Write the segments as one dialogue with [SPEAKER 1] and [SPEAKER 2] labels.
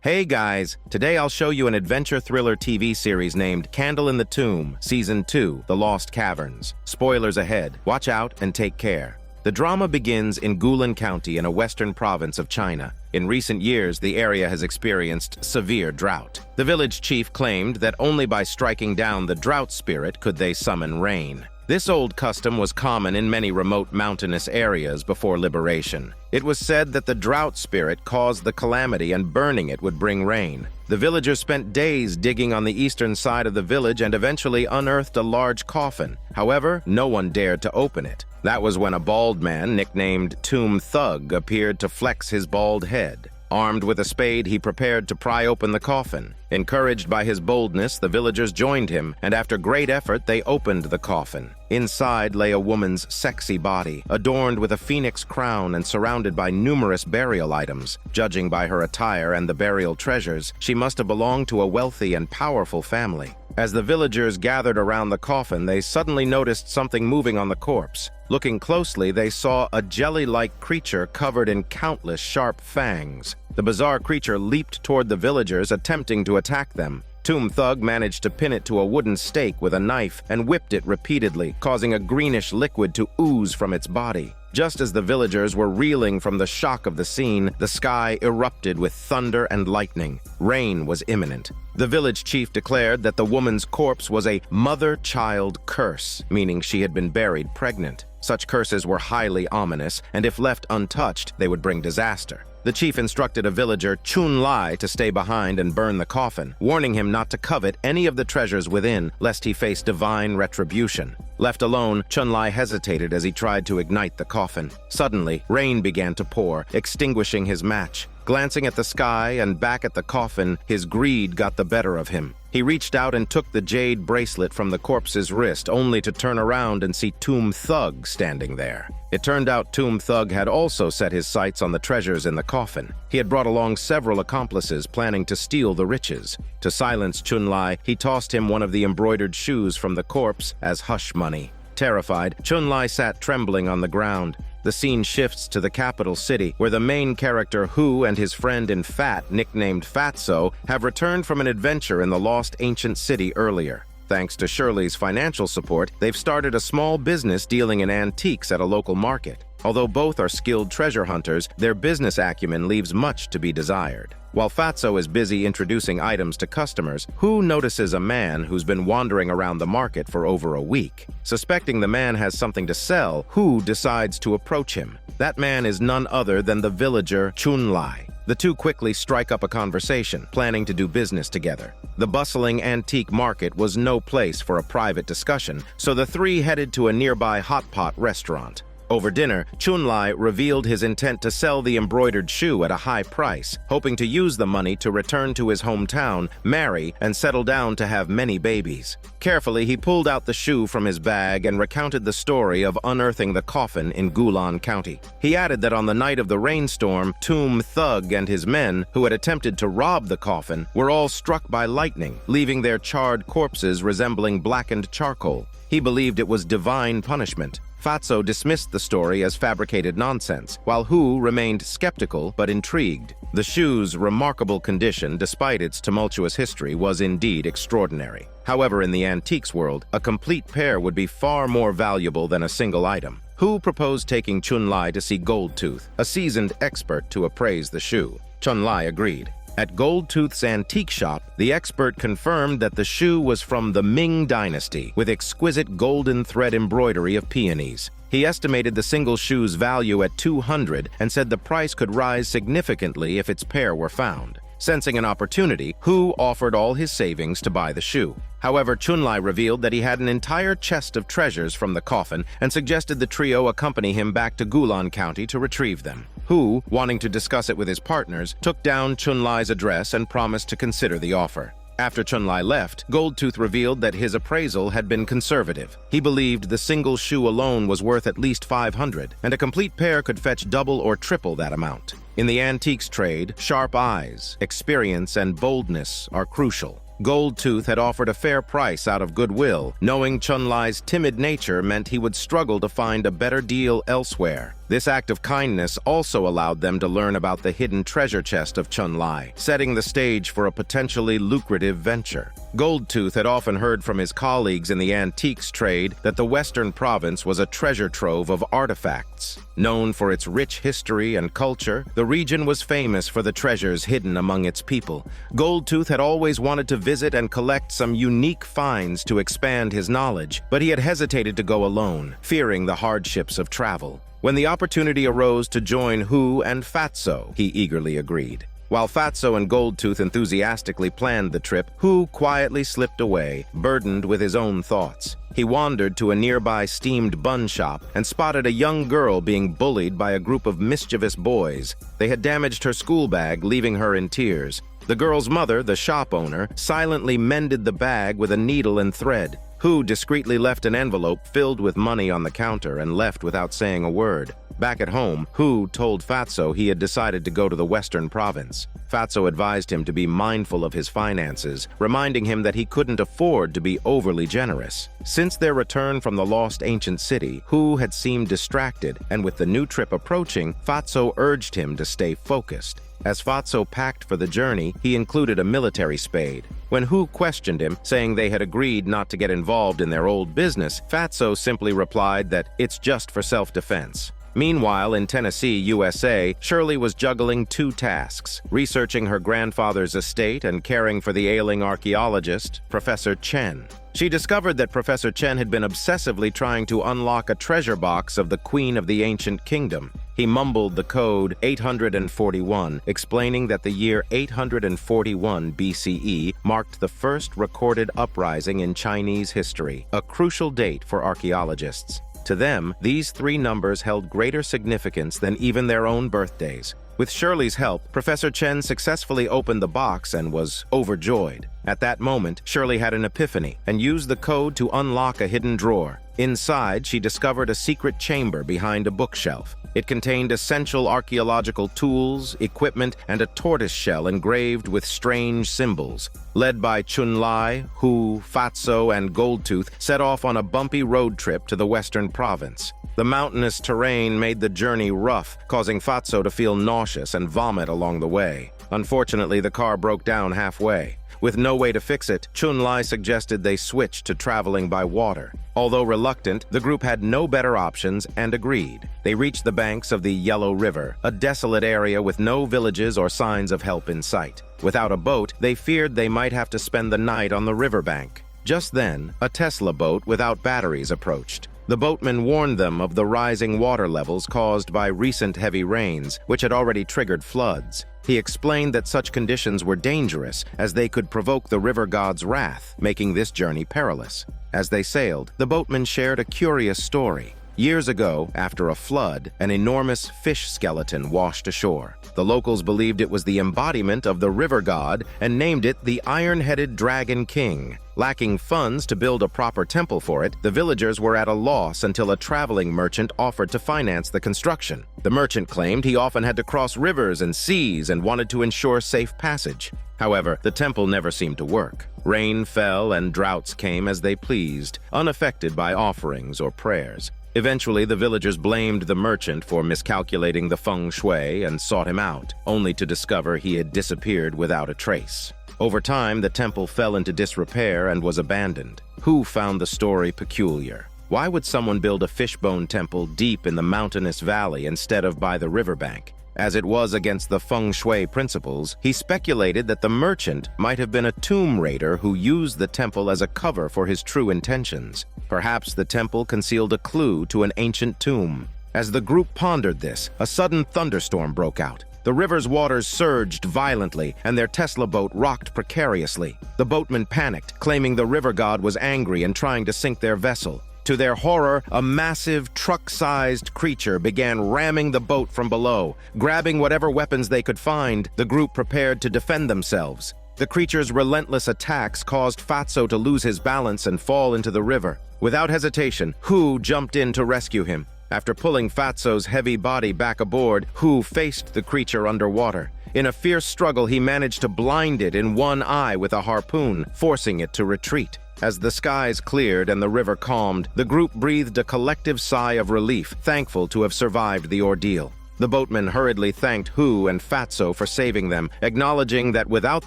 [SPEAKER 1] Hey guys, today I'll show you an adventure thriller TV series named Candle in the Tomb, Season 2, The Lost Caverns. Spoilers ahead, watch out and take care. The drama begins in Gulan County in a western province of China. In recent years, the area has experienced severe drought. The village chief claimed that only by striking down the Drought Spirit could they summon rain. This old custom was common in many remote mountainous areas before liberation. It was said that the Drought Spirit caused the calamity and burning it would bring rain. The villagers spent days digging on the eastern side of the village and eventually unearthed a large coffin. However, no one dared to open it. That was when a bald man nicknamed Tomb Thug appeared to flex his bald head. Armed with a spade, he prepared to pry open the coffin. Encouraged by his boldness, the villagers joined him, and after great effort, they opened the coffin. Inside lay a woman's sexy body, adorned with a phoenix crown and surrounded by numerous burial items. Judging by her attire and the burial treasures, she must have belonged to a wealthy and powerful family. As the villagers gathered around the coffin, they suddenly noticed something moving on the corpse. Looking closely, they saw a jelly-like creature covered in countless sharp fangs. The bizarre creature leaped toward the villagers, attempting to attack them. Tomb Thug managed to pin it to a wooden stake with a knife and whipped it repeatedly, causing a greenish liquid to ooze from its body. Just as the villagers were reeling from the shock of the scene, the sky erupted with thunder and lightning. Rain was imminent. The village chief declared that the woman's corpse was a mother-child curse, meaning she had been buried pregnant. Such curses were highly ominous, and if left untouched, they would bring disaster. The chief instructed a villager, Chun Lai, to stay behind and burn the coffin, warning him not to covet any of the treasures within, lest he face divine retribution. Left alone, Chun Lai hesitated as he tried to ignite the coffin. Suddenly, rain began to pour, extinguishing his match. Glancing at the sky and back at the coffin, his greed got the better of him. He reached out and took the jade bracelet from the corpse's wrist, only to turn around and see Tomb Thug standing there. It turned out Tomb Thug had also set his sights on the treasures in the coffin. He had brought along several accomplices planning to steal the riches. To silence Chun Lai, he tossed him one of the embroidered shoes from the corpse as hush money. Terrified, Chun Lai sat trembling on the ground. The scene shifts to the capital city, where the main character Hu and his friend in Fat, nicknamed Fatso, have returned from an adventure in the lost ancient city earlier. Thanks to Shirley's financial support, they've started a small business dealing in antiques at a local market. Although both are skilled treasure hunters, their business acumen leaves much to be desired. While Fatso is busy introducing items to customers, Hu notices a man who's been wandering around the market for over a week. Suspecting the man has something to sell, Hu decides to approach him. That man is none other than the villager Chun Lai. The two quickly strike up a conversation, planning to do business together. The bustling antique market was no place for a private discussion, so the three headed to a nearby hot pot restaurant. Over dinner, Chun Lai revealed his intent to sell the embroidered shoe at a high price, hoping to use the money to return to his hometown, marry, and settle down to have many babies. Carefully, he pulled out the shoe from his bag and recounted the story of unearthing the coffin in Gulan County. He added that on the night of the rainstorm, Tomb Thug and his men, who had attempted to rob the coffin, were all struck by lightning, leaving their charred corpses resembling blackened charcoal. He believed it was divine punishment. Fatso dismissed the story as fabricated nonsense, while Hu remained skeptical but intrigued. The shoe's remarkable condition, despite its tumultuous history, was indeed extraordinary. However, in the antiques world, a complete pair would be far more valuable than a single item. Hu proposed taking Chun Lai to see Goldtooth, a seasoned expert, to appraise the shoe. Chun Lai agreed. At Goldtooth's antique shop, the expert confirmed that the shoe was from the Ming Dynasty, with exquisite golden thread embroidery of peonies. He estimated the single shoe's value at $200 and said the price could rise significantly if its pair were found. Sensing an opportunity, Hu offered all his savings to buy the shoe. However, Chun Lai revealed that he had an entire chest of treasures from the coffin and suggested the trio accompany him back to Gulan County to retrieve them. Hu, wanting to discuss it with his partners, took down Chun Lai's address and promised to consider the offer. After Chun Lai left, Goldtooth revealed that his appraisal had been conservative. He believed the single shoe alone was worth at least $500, and a complete pair could fetch double or triple that amount. In the antiques trade, sharp eyes, experience, and boldness are crucial. Goldtooth had offered a fair price out of goodwill, knowing Chun-Li's timid nature meant he would struggle to find a better deal elsewhere. This act of kindness also allowed them to learn about the hidden treasure chest of Chun-Li, setting the stage for a potentially lucrative venture. Goldtooth had often heard from his colleagues in the antiques trade that the Western Province was a treasure trove of artifacts. Known for its rich history and culture, the region was famous for the treasures hidden among its people. Goldtooth had always wanted to visit and collect some unique finds to expand his knowledge, but he had hesitated to go alone, fearing the hardships of travel. When the opportunity arose to join Hu and Fatso, he eagerly agreed. While Fatso and Goldtooth enthusiastically planned the trip, Hu quietly slipped away, burdened with his own thoughts. He wandered to a nearby steamed bun shop and spotted a young girl being bullied by a group of mischievous boys. They had damaged her school bag, leaving her in tears. The girl's mother, the shop owner, silently mended the bag with a needle and thread. Hu discreetly left an envelope filled with money on the counter and left without saying a word. Back at home, Hu told Fatso he had decided to go to the Western Province. Fatso advised him to be mindful of his finances, reminding him that he couldn't afford to be overly generous. Since their return from the lost ancient city, Hu had seemed distracted, and with the new trip approaching, Fatso urged him to stay focused. As Fatso packed for the journey, he included a military spade. When Hu questioned him, saying they had agreed not to get involved in their old business, Fatso simply replied that it's just for self-defense. Meanwhile, in Tennessee, USA, Shirley was juggling two tasks: researching her grandfather's estate and caring for the ailing archaeologist, Professor Chen. She discovered that Professor Chen had been obsessively trying to unlock a treasure box of the Queen of the Ancient Kingdom. He mumbled the code 841, explaining that the year 841 BCE marked the first recorded uprising in Chinese history, a crucial date for archaeologists. To them, these three numbers held greater significance than even their own birthdays. With Shirley's help, Professor Chen successfully opened the box and was overjoyed. At that moment, Shirley had an epiphany and used the code to unlock a hidden drawer. Inside, she discovered a secret chamber behind a bookshelf. It contained essential archaeological tools, equipment, and a tortoise shell engraved with strange symbols. Led by Chun-Li, Hu, Fatso, and Goldtooth, set off on a bumpy road trip to the Western Province. The mountainous terrain made the journey rough, causing Fatso to feel nauseous and vomit along the way. Unfortunately, the car broke down halfway. With no way to fix it, Chun-Li suggested they switch to traveling by water. Although reluctant, the group had no better options and agreed. They reached the banks of the Yellow River, a desolate area with no villages or signs of help in sight. Without a boat, they feared they might have to spend the night on the riverbank. Just then, a Tesla boat without batteries approached. The boatman warned them of the rising water levels caused by recent heavy rains, which had already triggered floods. He explained that such conditions were dangerous, as they could provoke the river god's wrath, making this journey perilous. As they sailed, the boatman shared a curious story. Years ago, after a flood, an enormous fish skeleton washed ashore. The locals believed it was the embodiment of the river god and named it the Iron-Headed Dragon King. Lacking funds to build a proper temple for it, the villagers were at a loss until a traveling merchant offered to finance the construction. The merchant claimed he often had to cross rivers and seas and wanted to ensure safe passage. However, the temple never seemed to work. Rain fell and droughts came as they pleased, unaffected by offerings or prayers. Eventually, the villagers blamed the merchant for miscalculating the feng shui and sought him out, only to discover he had disappeared without a trace. Over time, the temple fell into disrepair and was abandoned. Hu found the story peculiar. Why would someone build a fishbone temple deep in the mountainous valley instead of by the riverbank? As it was against the feng shui principles, he speculated that the merchant might have been a tomb raider who used the temple as a cover for his true intentions. Perhaps the temple concealed a clue to an ancient tomb. As the group pondered this, a sudden thunderstorm broke out. The river's waters surged violently, and their Tesla boat rocked precariously. The boatmen panicked, claiming the river god was angry and trying to sink their vessel. To their horror, a massive, truck-sized creature began ramming the boat from below. Grabbing whatever weapons they could find, the group prepared to defend themselves. The creature's relentless attacks caused Fatso to lose his balance and fall into the river. Without hesitation, Hu jumped in to rescue him. After pulling Fatso's heavy body back aboard, Hu faced the creature underwater. In a fierce struggle, he managed to blind it in one eye with a harpoon, forcing it to retreat. As the skies cleared and the river calmed, the group breathed a collective sigh of relief, thankful to have survived the ordeal. The boatmen hurriedly thanked Hu and Fatso for saving them, acknowledging that without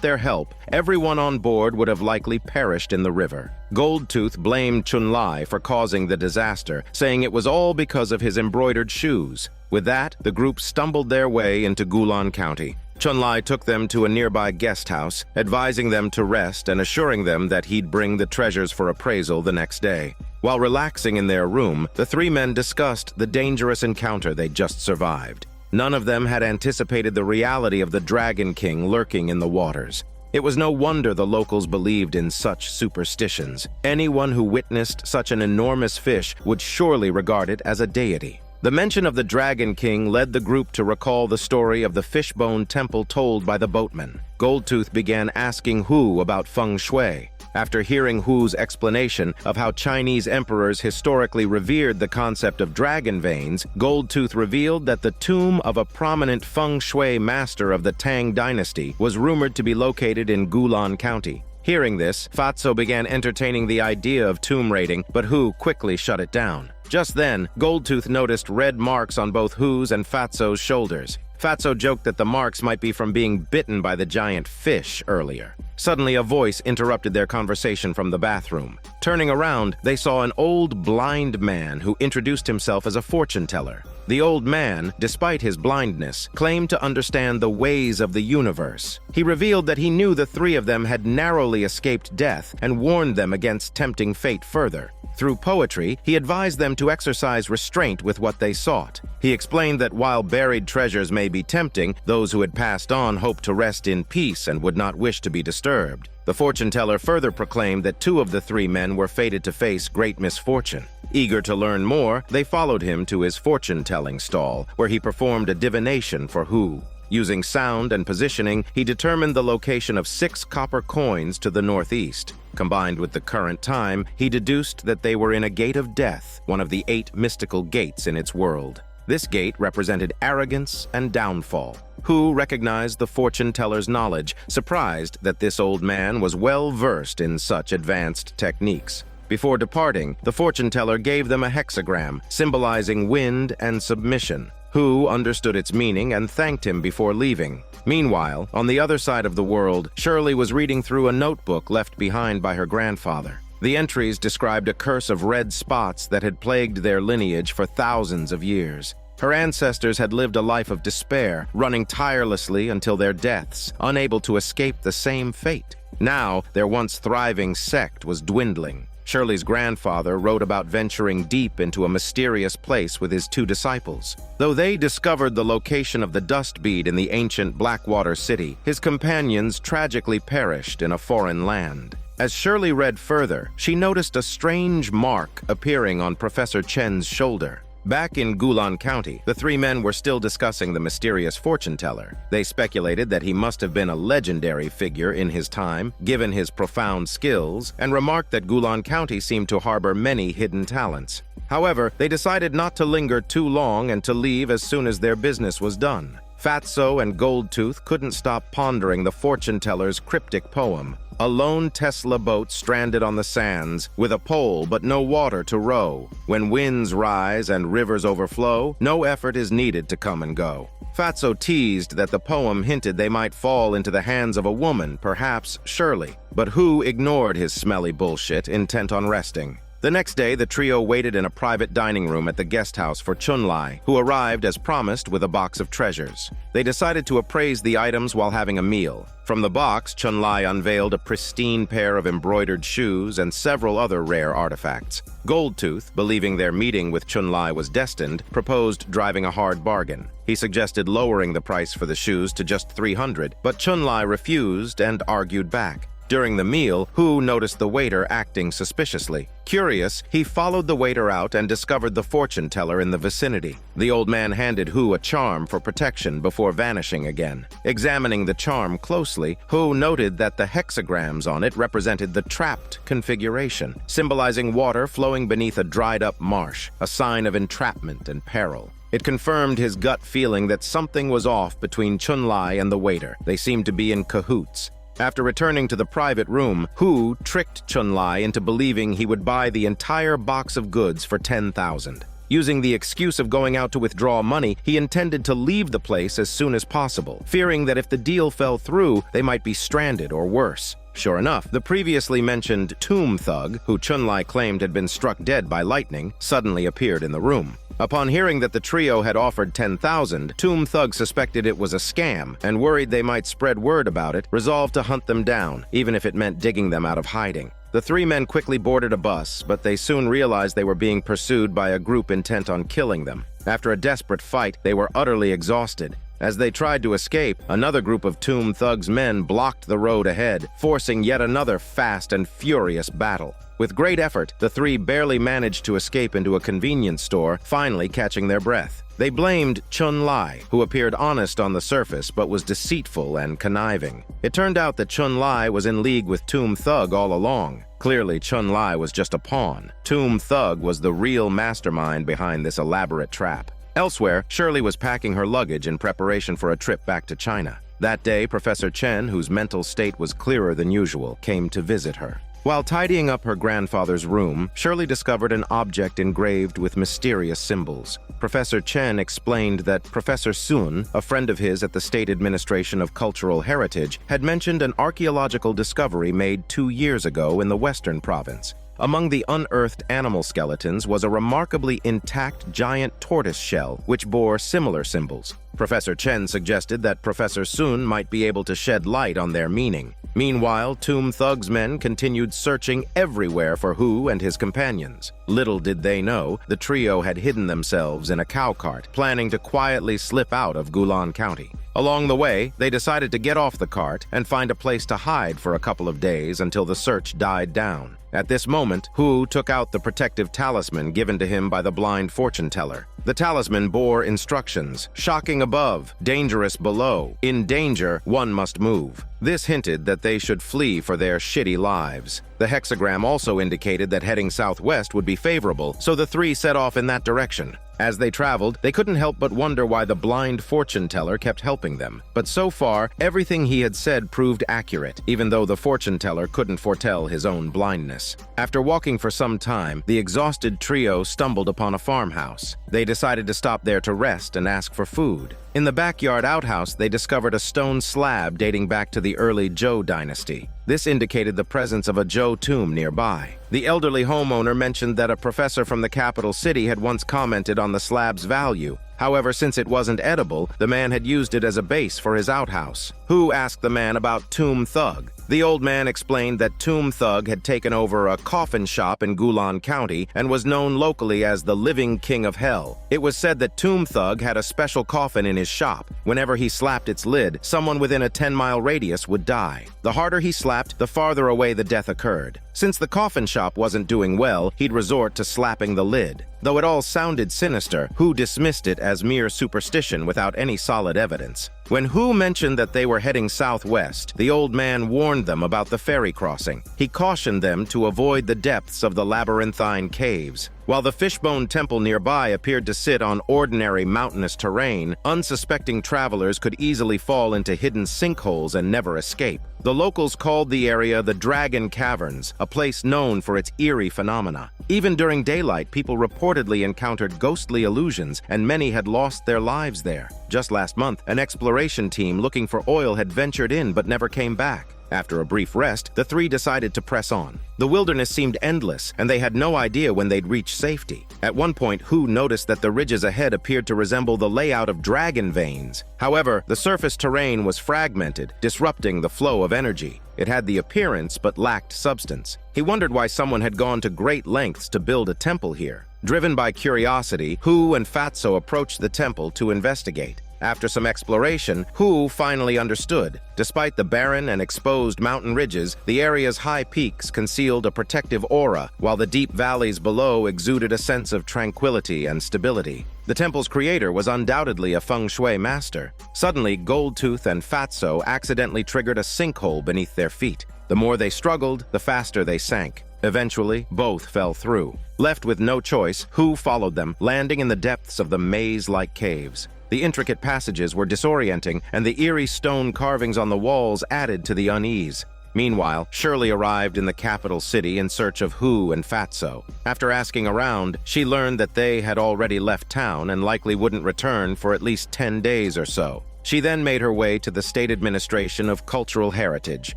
[SPEAKER 1] their help, everyone on board would have likely perished in the river. Goldtooth blamed Chunlai for causing the disaster, saying it was all because of his embroidered shoes. With that, the group stumbled their way into Gulan County. Chunlai took them to a nearby guest house, advising them to rest and assuring them that he'd bring the treasures for appraisal the next day. While relaxing in their room, the three men discussed the dangerous encounter they'd just survived. None of them had anticipated the reality of the Dragon King lurking in the waters. It was no wonder the locals believed in such superstitions. Anyone who witnessed such an enormous fish would surely regard it as a deity. The mention of the Dragon King led the group to recall the story of the fishbone temple told by the boatman. Goldtooth began asking Hu about feng shui. After hearing Hu's explanation of how Chinese emperors historically revered the concept of dragon veins, Goldtooth revealed that the tomb of a prominent feng shui master of the Tang dynasty was rumored to be located in Gulan County. Hearing this, Fatso began entertaining the idea of tomb raiding, but Hu quickly shut it down. Just then, Goldtooth noticed red marks on both Hu's and Fatso's shoulders. Fatso joked that the marks might be from being bitten by the giant fish earlier. Suddenly, a voice interrupted their conversation from the bathroom. Turning around, they saw an old blind man who introduced himself as a fortune teller. The old man, despite his blindness, claimed to understand the ways of the universe. He revealed that he knew the three of them had narrowly escaped death and warned them against tempting fate further. Through poetry, he advised them to exercise restraint with what they sought. He explained that while buried treasures may be tempting, those who had passed on hoped to rest in peace and would not wish to be disturbed. The fortune teller further proclaimed that two of the three men were fated to face great misfortune. Eager to learn more, they followed him to his fortune-telling stall, where he performed a divination for Hu. Using sound and positioning, he determined the location of 6 copper coins to the northeast. Combined with the current time, he deduced that they were in a gate of death, one of the 8 mystical gates in its world. This gate represented arrogance and downfall. Hu recognized the fortune-teller's knowledge, surprised that this old man was well versed in such advanced techniques. Before departing, the fortune-teller gave them a hexagram, symbolizing wind and submission. Hu understood its meaning and thanked him before leaving. Meanwhile, on the other side of the world, Shirley was reading through a notebook left behind by her grandfather. The entries described a curse of red spots that had plagued their lineage for thousands of years. Her ancestors had lived a life of despair, running tirelessly until their deaths, unable to escape the same fate. Now, their once thriving sect was dwindling. Shirley's grandfather wrote about venturing deep into a mysterious place with his 2 disciples. Though they discovered the location of the dust bead in the ancient Blackwater city, his companions tragically perished in a foreign land. As Shirley read further, she noticed a strange mark appearing on Professor Chen's shoulder. Back in Gulan County, the 3 men were still discussing the mysterious fortune teller. They speculated that he must have been a legendary figure in his time, given his profound skills, and remarked that Gulan County seemed to harbor many hidden talents. However, they decided not to linger too long and to leave as soon as their business was done. Fatso and Goldtooth couldn't stop pondering the fortune teller's cryptic poem. A lone Tesla boat stranded on the sands, with a pole but no water to row. When winds rise and rivers overflow, no effort is needed to come and go. Fatso teased that the poem hinted they might fall into the hands of a woman, perhaps Shirley. But Hu ignored his smelly bullshit, intent on resting. The next day, the trio waited in a private dining room at the guest house for Chunlai, who arrived as promised with a box of treasures. They decided to appraise the items while having a meal. From the box, Chunlai unveiled a pristine pair of embroidered shoes and several other rare artifacts. Goldtooth, believing their meeting with Chunlai was destined, proposed driving a hard bargain. He suggested lowering the price for the shoes to just 300, but Chunlai refused and argued back. During the meal, Hu noticed the waiter acting suspiciously. Curious, he followed the waiter out and discovered the fortune teller in the vicinity. The old man handed Hu a charm for protection before vanishing again. Examining the charm closely, Hu noted that the hexagrams on it represented the trapped configuration, symbolizing water flowing beneath a dried-up marsh, a sign of entrapment and peril. It confirmed his gut feeling that something was off between Chunlai and the waiter. They seemed to be in cahoots. After returning to the private room, Hu tricked Chunlai into believing he would buy the entire box of goods for 10,000. Using the excuse of going out to withdraw money, he intended to leave the place as soon as possible, fearing that if the deal fell through, they might be stranded or worse. Sure enough, the previously mentioned tomb thug, who Chunlai claimed had been struck dead by lightning, suddenly appeared in the room. Upon hearing that the trio had offered 10,000, Tomb Thug suspected it was a scam and worried they might spread word about it, resolved to hunt them down, even if it meant digging them out of hiding. The three men quickly boarded a bus, but they soon realized they were being pursued by a group intent on killing them. After a desperate fight, they were utterly exhausted. As they tried to escape, another group of Tomb Thug's men blocked the road ahead, forcing yet another fast and furious battle. With great effort, the three barely managed to escape into a convenience store, finally catching their breath. They blamed Chunlai, who appeared honest on the surface but was deceitful and conniving. It turned out that Chunlai was in league with Tomb Thug all along. Clearly, Chunlai was just a pawn. Tomb Thug was the real mastermind behind this elaborate trap. Elsewhere, Shirley was packing her luggage in preparation for a trip back to China. That day, Professor Chen, whose mental state was clearer than usual, came to visit her. While tidying up her grandfather's room, Shirley discovered an object engraved with mysterious symbols. Professor Chen explained that Professor Sun, a friend of his at the State Administration of Cultural Heritage, had mentioned an archaeological discovery made 2 years ago in the Western Province. Among the unearthed animal skeletons was a remarkably intact giant tortoise shell, which bore similar symbols. Professor Chen suggested that Professor Sun might be able to shed light on their meaning. Meanwhile, Tomb Thug's men continued searching everywhere for Hu and his companions. Little did they know, the trio had hidden themselves in a cow cart, planning to quietly slip out of Gulan County. Along the way, they decided to get off the cart and find a place to hide for a couple of days until the search died down. At this moment, Hu took out the protective talisman given to him by the blind fortune teller. The talisman bore instructions: shocking above, dangerous below. In danger, one must move. This hinted that they should flee for their shitty lives. The hexagram also indicated that heading southwest would be favorable, so the three set off in that direction. As they traveled, they couldn't help but wonder why the blind fortune teller kept helping them. But so far, everything he had said proved accurate, even though the fortune teller couldn't foretell his own blindness. After walking for some time, the exhausted trio stumbled upon a farmhouse. They decided to stop there to rest and ask for food. In the backyard outhouse, they discovered a stone slab dating back to the early Zhou dynasty. This indicated the presence of a Zhou tomb nearby. The elderly homeowner mentioned that a professor from the capital city had once commented on the slab's value. However, since it wasn't edible, the man had used it as a base for his outhouse. Hu asked the man about Tomb Thug. The old man explained that Tomb Thug had taken over a coffin shop in Gulan County and was known locally as the Living King of Hell. It was said that Tomb Thug had a special coffin in his shop. Whenever he slapped its lid, someone within a 10-mile radius would die. The harder he slapped, the farther away the death occurred. Since the coffin shop wasn't doing well, he'd resort to slapping the lid. Though it all sounded sinister, Hu dismissed it as mere superstition without any solid evidence. When Hu mentioned that they were heading southwest, the old man warned them about the ferry crossing. He cautioned them to avoid the depths of the Labyrinthine Caves. While the Fishbone Temple nearby appeared to sit on ordinary mountainous terrain, unsuspecting travelers could easily fall into hidden sinkholes and never escape. The locals called the area the Dragon Caverns, a place known for its eerie phenomena. Even during daylight, people reportedly encountered ghostly illusions, and many had lost their lives there. Just last month, an exploration team looking for oil had ventured in but never came back. After a brief rest, the three decided to press on. The wilderness seemed endless, and they had no idea when they'd reach safety. At one point, Hu noticed that the ridges ahead appeared to resemble the layout of dragon veins. However, the surface terrain was fragmented, disrupting the flow of energy. It had the appearance but lacked substance. He wondered why someone had gone to great lengths to build a temple here. Driven by curiosity, Hu and Fatso approached the temple to investigate. After some exploration, Hu finally understood. Despite the barren and exposed mountain ridges, the area's high peaks concealed a protective aura, while the deep valleys below exuded a sense of tranquility and stability. The temple's creator was undoubtedly a feng shui master. Suddenly, Goldtooth and Fatso accidentally triggered a sinkhole beneath their feet. The more they struggled, the faster they sank. Eventually, both fell through. Left with no choice, Hu followed them, landing in the depths of the maze-like caves. The intricate passages were disorienting, and the eerie stone carvings on the walls added to the unease. Meanwhile, Shirley arrived in the capital city in search of Hu and Fatso. After asking around, she learned that they had already left town and likely wouldn't return for at least 10 days or so. She then made her way to the State Administration of Cultural Heritage,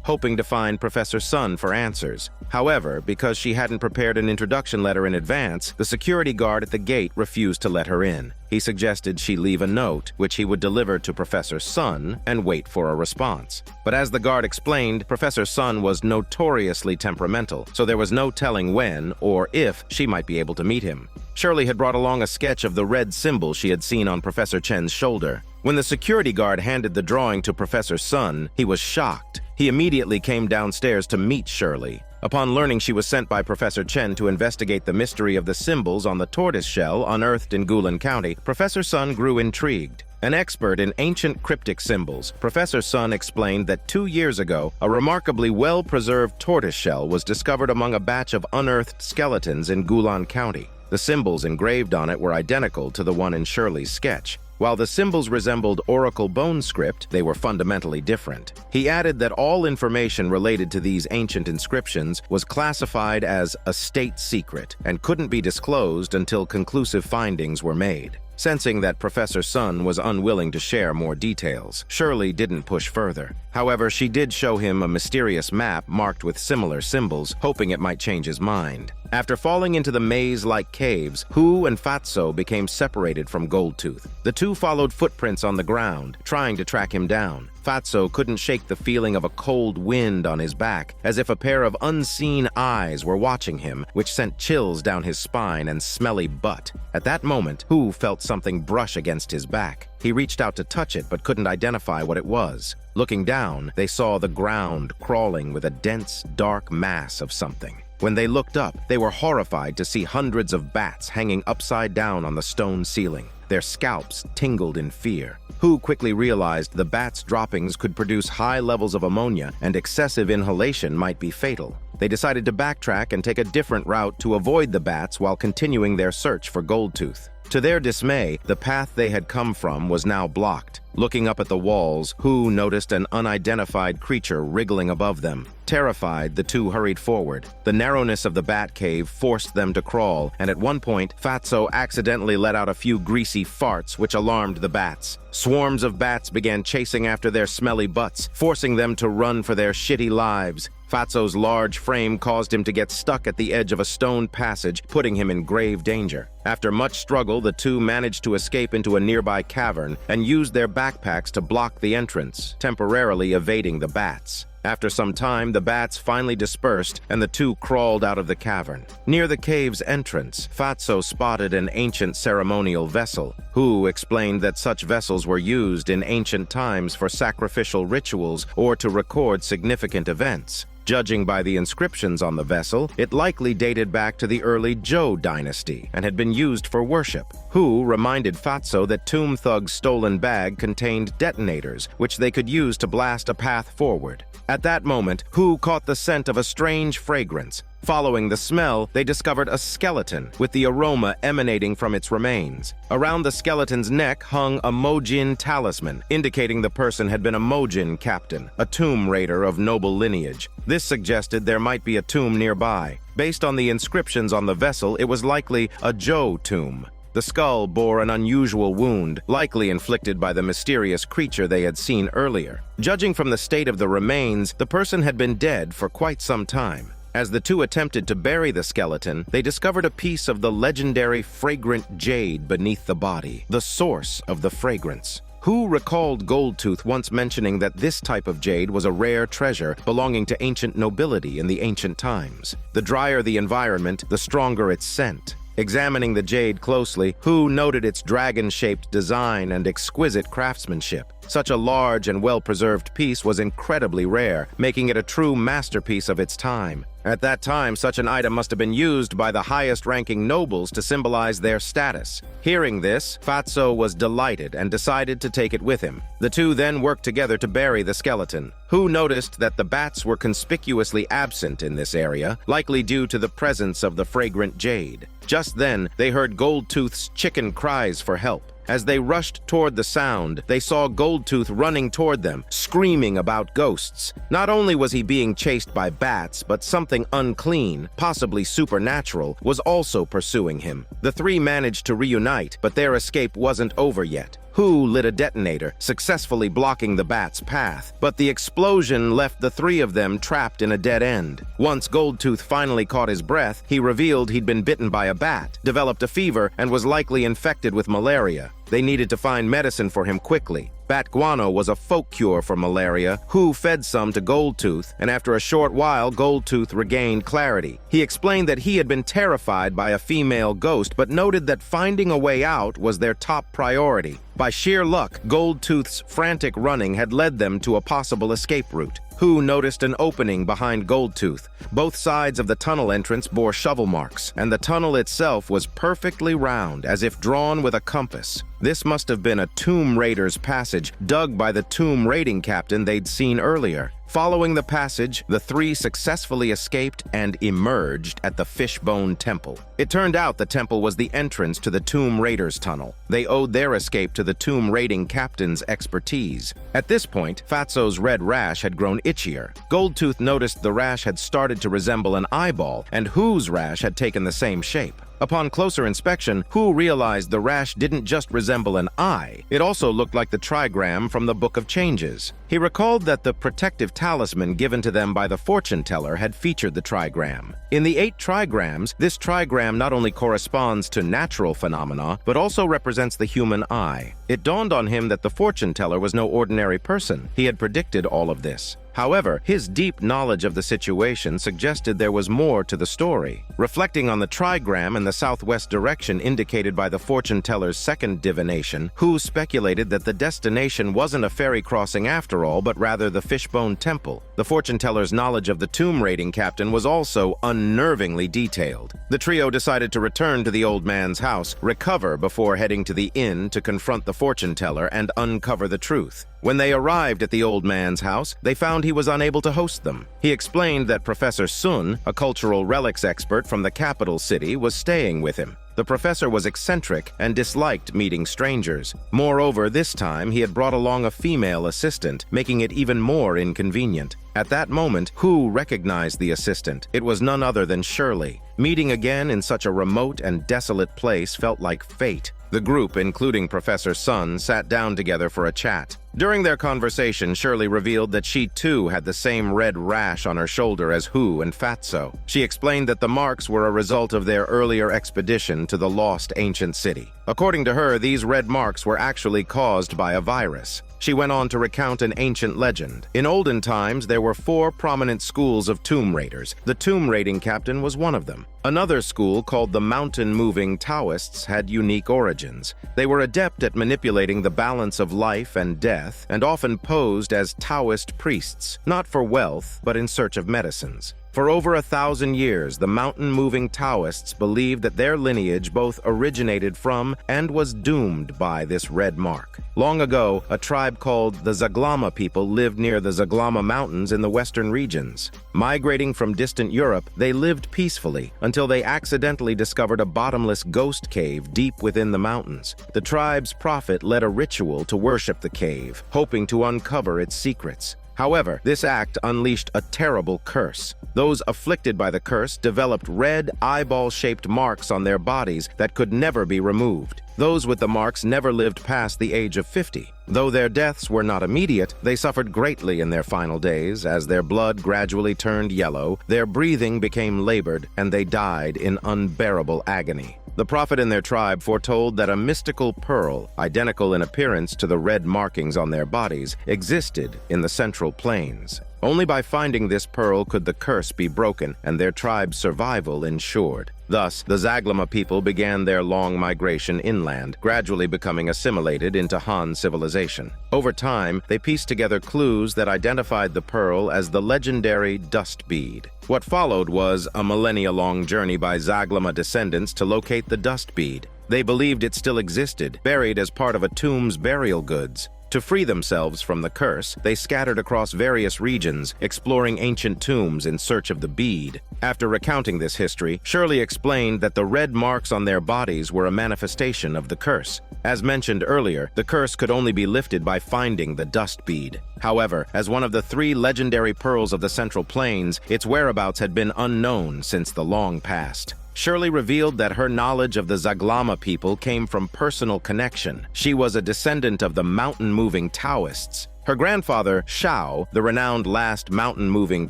[SPEAKER 1] hoping to find Professor Sun for answers. However, because she hadn't prepared an introduction letter in advance, the security guard at the gate refused to let her in. He suggested she leave a note, which he would deliver to Professor Sun, and wait for a response. But as the guard explained, Professor Sun was notoriously temperamental, so there was no telling when or if she might be able to meet him. Shirley had brought along a sketch of the red symbol she had seen on Professor Chen's shoulder. When the security guard handed the drawing to Professor Sun, he was shocked. He immediately came downstairs to meet Shirley. Upon learning she was sent by Professor Chen to investigate the mystery of the symbols on the tortoise shell unearthed in Gulan County, Professor Sun grew intrigued. An expert in ancient cryptic symbols, Professor Sun explained that 2 years ago, a remarkably well-preserved tortoise shell was discovered among a batch of unearthed skeletons in Gulan County. The symbols engraved on it were identical to the one in Shirley's sketch. While the symbols resembled Oracle bone script, they were fundamentally different. He added that all information related to these ancient inscriptions was classified as a state secret and couldn't be disclosed until conclusive findings were made. Sensing that Professor Sun was unwilling to share more details, Shirley didn't push further. However, she did show him a mysterious map marked with similar symbols, hoping it might change his mind. After falling into the maze-like caves, Hu and Fatso became separated from Goldtooth. The two followed footprints on the ground, trying to track him down. Fatso couldn't shake the feeling of a cold wind on his back, as if a pair of unseen eyes were watching him, which sent chills down his spine and smelly butt. At that moment, Hu felt something brush against his back. He reached out to touch it, but couldn't identify what it was. Looking down, they saw the ground crawling with a dense, dark mass of something. When they looked up, they were horrified to see hundreds of bats hanging upside down on the stone ceiling. Their scalps tingled in fear. Hu quickly realized the bats' droppings could produce high levels of ammonia, and excessive inhalation might be fatal. They decided to backtrack and take a different route to avoid the bats while continuing their search for Goldtooth. To their dismay, the path they had come from was now blocked. Looking up at the walls, Hu noticed an unidentified creature wriggling above them. Terrified, the two hurried forward. The narrowness of the bat cave forced them to crawl, and at one point, Fatso accidentally let out a few greasy farts which alarmed the bats. Swarms of bats began chasing after their smelly butts, forcing them to run for their shitty lives. Fatso's large frame caused him to get stuck at the edge of a stone passage, putting him in grave danger. After much struggle, the two managed to escape into a nearby cavern and used their backpacks to block the entrance, temporarily evading the bats. After some time, the bats finally dispersed and the two crawled out of the cavern. Near the cave's entrance, Fatso spotted an ancient ceremonial vessel. Hu explained that such vessels were used in ancient times for sacrificial rituals or to record significant events. Judging by the inscriptions on the vessel, it likely dated back to the early Zhou dynasty and had been used for worship. Hu reminded Fatso that Tomb Thug's stolen bag contained detonators, which they could use to blast a path forward. At that moment, Hu caught the scent of a strange fragrance. Following the smell, they discovered a skeleton, with the aroma emanating from its remains. Around the skeleton's neck hung a Mojin talisman, indicating the person had been a Mojin captain, a tomb raider of noble lineage. This suggested there might be a tomb nearby. Based on the inscriptions on the vessel, it was likely a Zhou tomb. The skull bore an unusual wound, likely inflicted by the mysterious creature they had seen earlier. Judging from the state of the remains, the person had been dead for quite some time. As the two attempted to bury the skeleton, they discovered a piece of the legendary Fragrant Jade beneath the body, the source of the fragrance. Hu recalled Goldtooth once mentioning that this type of jade was a rare treasure belonging to ancient nobility in the ancient times. The drier the environment, the stronger its scent. Examining the jade closely, Hu noted its dragon-shaped design and exquisite craftsmanship. Such a large and well-preserved piece was incredibly rare, making it a true masterpiece of its time. At that time, such an item must have been used by the highest-ranking nobles to symbolize their status. Hearing this, Fatso was delighted and decided to take it with him. The two then worked together to bury the skeleton. Hu noticed that the bats were conspicuously absent in this area, likely due to the presence of the Fragrant Jade. Just then, they heard Goldtooth's chicken cries for help. As they rushed toward the sound, they saw Goldtooth running toward them, screaming about ghosts. Not only was he being chased by bats, but something unclean, possibly supernatural, was also pursuing him. The three managed to reunite, but their escape wasn't over yet. Hu lit a detonator, successfully blocking the bat's path, but the explosion left the three of them trapped in a dead end. Once Goldtooth finally caught his breath, he revealed he'd been bitten by a bat, developed a fever, and was likely infected with malaria. They needed to find medicine for him quickly. Bat guano was a folk cure for malaria. Hu fed some to Goldtooth, and after a short while, Goldtooth regained clarity. He explained that he had been terrified by a female ghost, but noted that finding a way out was their top priority. By sheer luck, Goldtooth's frantic running had led them to a possible escape route. Hu noticed an opening behind Goldtooth. Both sides of the tunnel entrance bore shovel marks, and the tunnel itself was perfectly round, as if drawn with a compass. This must have been a Tomb Raider's passage, dug by the tomb raiding captain they'd seen earlier. Following the passage, the three successfully escaped and emerged at the Fishbone Temple. It turned out the temple was the entrance to the Tomb Raiders' tunnel. They owed their escape to the tomb raiding captain's expertise. At this point, Fatso's red rash had grown itchier. Goldtooth noticed the rash had started to resemble an eyeball, and Hu's rash had taken the same shape. Upon closer inspection, Hu realized the rash didn't just resemble an eye, it also looked like the trigram from the Book of Changes. He recalled that the protective talisman given to them by the fortune teller had featured the trigram. In the 8 trigrams, this trigram not only corresponds to natural phenomena, but also represents the human eye. It dawned on him that the fortune teller was no ordinary person. He had predicted all of this. However, his deep knowledge of the situation suggested there was more to the story. Reflecting on the trigram in the southwest direction indicated by the fortune teller's second divination, Hu speculated that the destination wasn't a ferry crossing after all, but rather the Fishbone Temple. The fortune teller's knowledge of the tomb raiding captain was also unnervingly detailed. The trio decided to return to the old man's house, recover before heading to the inn to confront the fortune teller and uncover the truth. When they arrived at the old man's house, they found he was unable to host them. He explained that Professor Sun, a cultural relics expert from the capital city, was staying with him. The professor was eccentric and disliked meeting strangers. Moreover, this time he had brought along a female assistant, making it even more inconvenient. At that moment, Hu recognized the assistant. It was none other than Shirley. Meeting again in such a remote and desolate place felt like fate. The group, including Professor Sun, sat down together for a chat. During their conversation, Shirley revealed that she too had the same red rash on her shoulder as Hu and Fatso. She explained that the marks were a result of their earlier expedition to the lost ancient city. According to her, these red marks were actually caused by a virus. She went on to recount an ancient legend. In olden times, there were 4 prominent schools of tomb raiders. The tomb raiding captain was one of them. Another school, called the mountain-moving Taoists, had unique origins. They were adept at manipulating the balance of life and death, and often posed as Taoist priests, not for wealth, but in search of medicines. For over 1,000 years, the mountain-moving Taoists believed that their lineage both originated from and was doomed by this red mark. Long ago, a tribe called the Zaglama people lived near the Zaglama Mountains in the western regions. Migrating from distant Europe, they lived peacefully until they accidentally discovered a bottomless ghost cave deep within the mountains. The tribe's prophet led a ritual to worship the cave, hoping to uncover its secrets. However, this act unleashed a terrible curse. Those afflicted by the curse developed red, eyeball-shaped marks on their bodies that could never be removed. Those with the marks never lived past the age of 50. Though their deaths were not immediate, they suffered greatly in their final days as their blood gradually turned yellow, their breathing became labored, and they died in unbearable agony. The prophet and their tribe foretold that a mystical pearl, identical in appearance to the red markings on their bodies, existed in the Central Plains. Only by finding this pearl could the curse be broken and their tribe's survival ensured. Thus, the Zagl people began their long migration inland, gradually becoming assimilated into Han civilization. Over time, they pieced together clues that identified the pearl as the legendary dust bead. What followed was a millennia-long journey by Zagl descendants to locate the dust bead. They believed it still existed, buried as part of a tomb's burial goods. To free themselves from the curse, they scattered across various regions, exploring ancient tombs in search of the bead. After recounting this history, Shirley explained that the red marks on their bodies were a manifestation of the curse. As mentioned earlier, the curse could only be lifted by finding the dust bead. However, as one of the 3 legendary pearls of the Central Plains, its whereabouts had been unknown since the long past. Shirley revealed that her knowledge of the Zagl people came from personal connection. She was a descendant of the mountain-moving Taoists. Her grandfather, Shao, the renowned last mountain-moving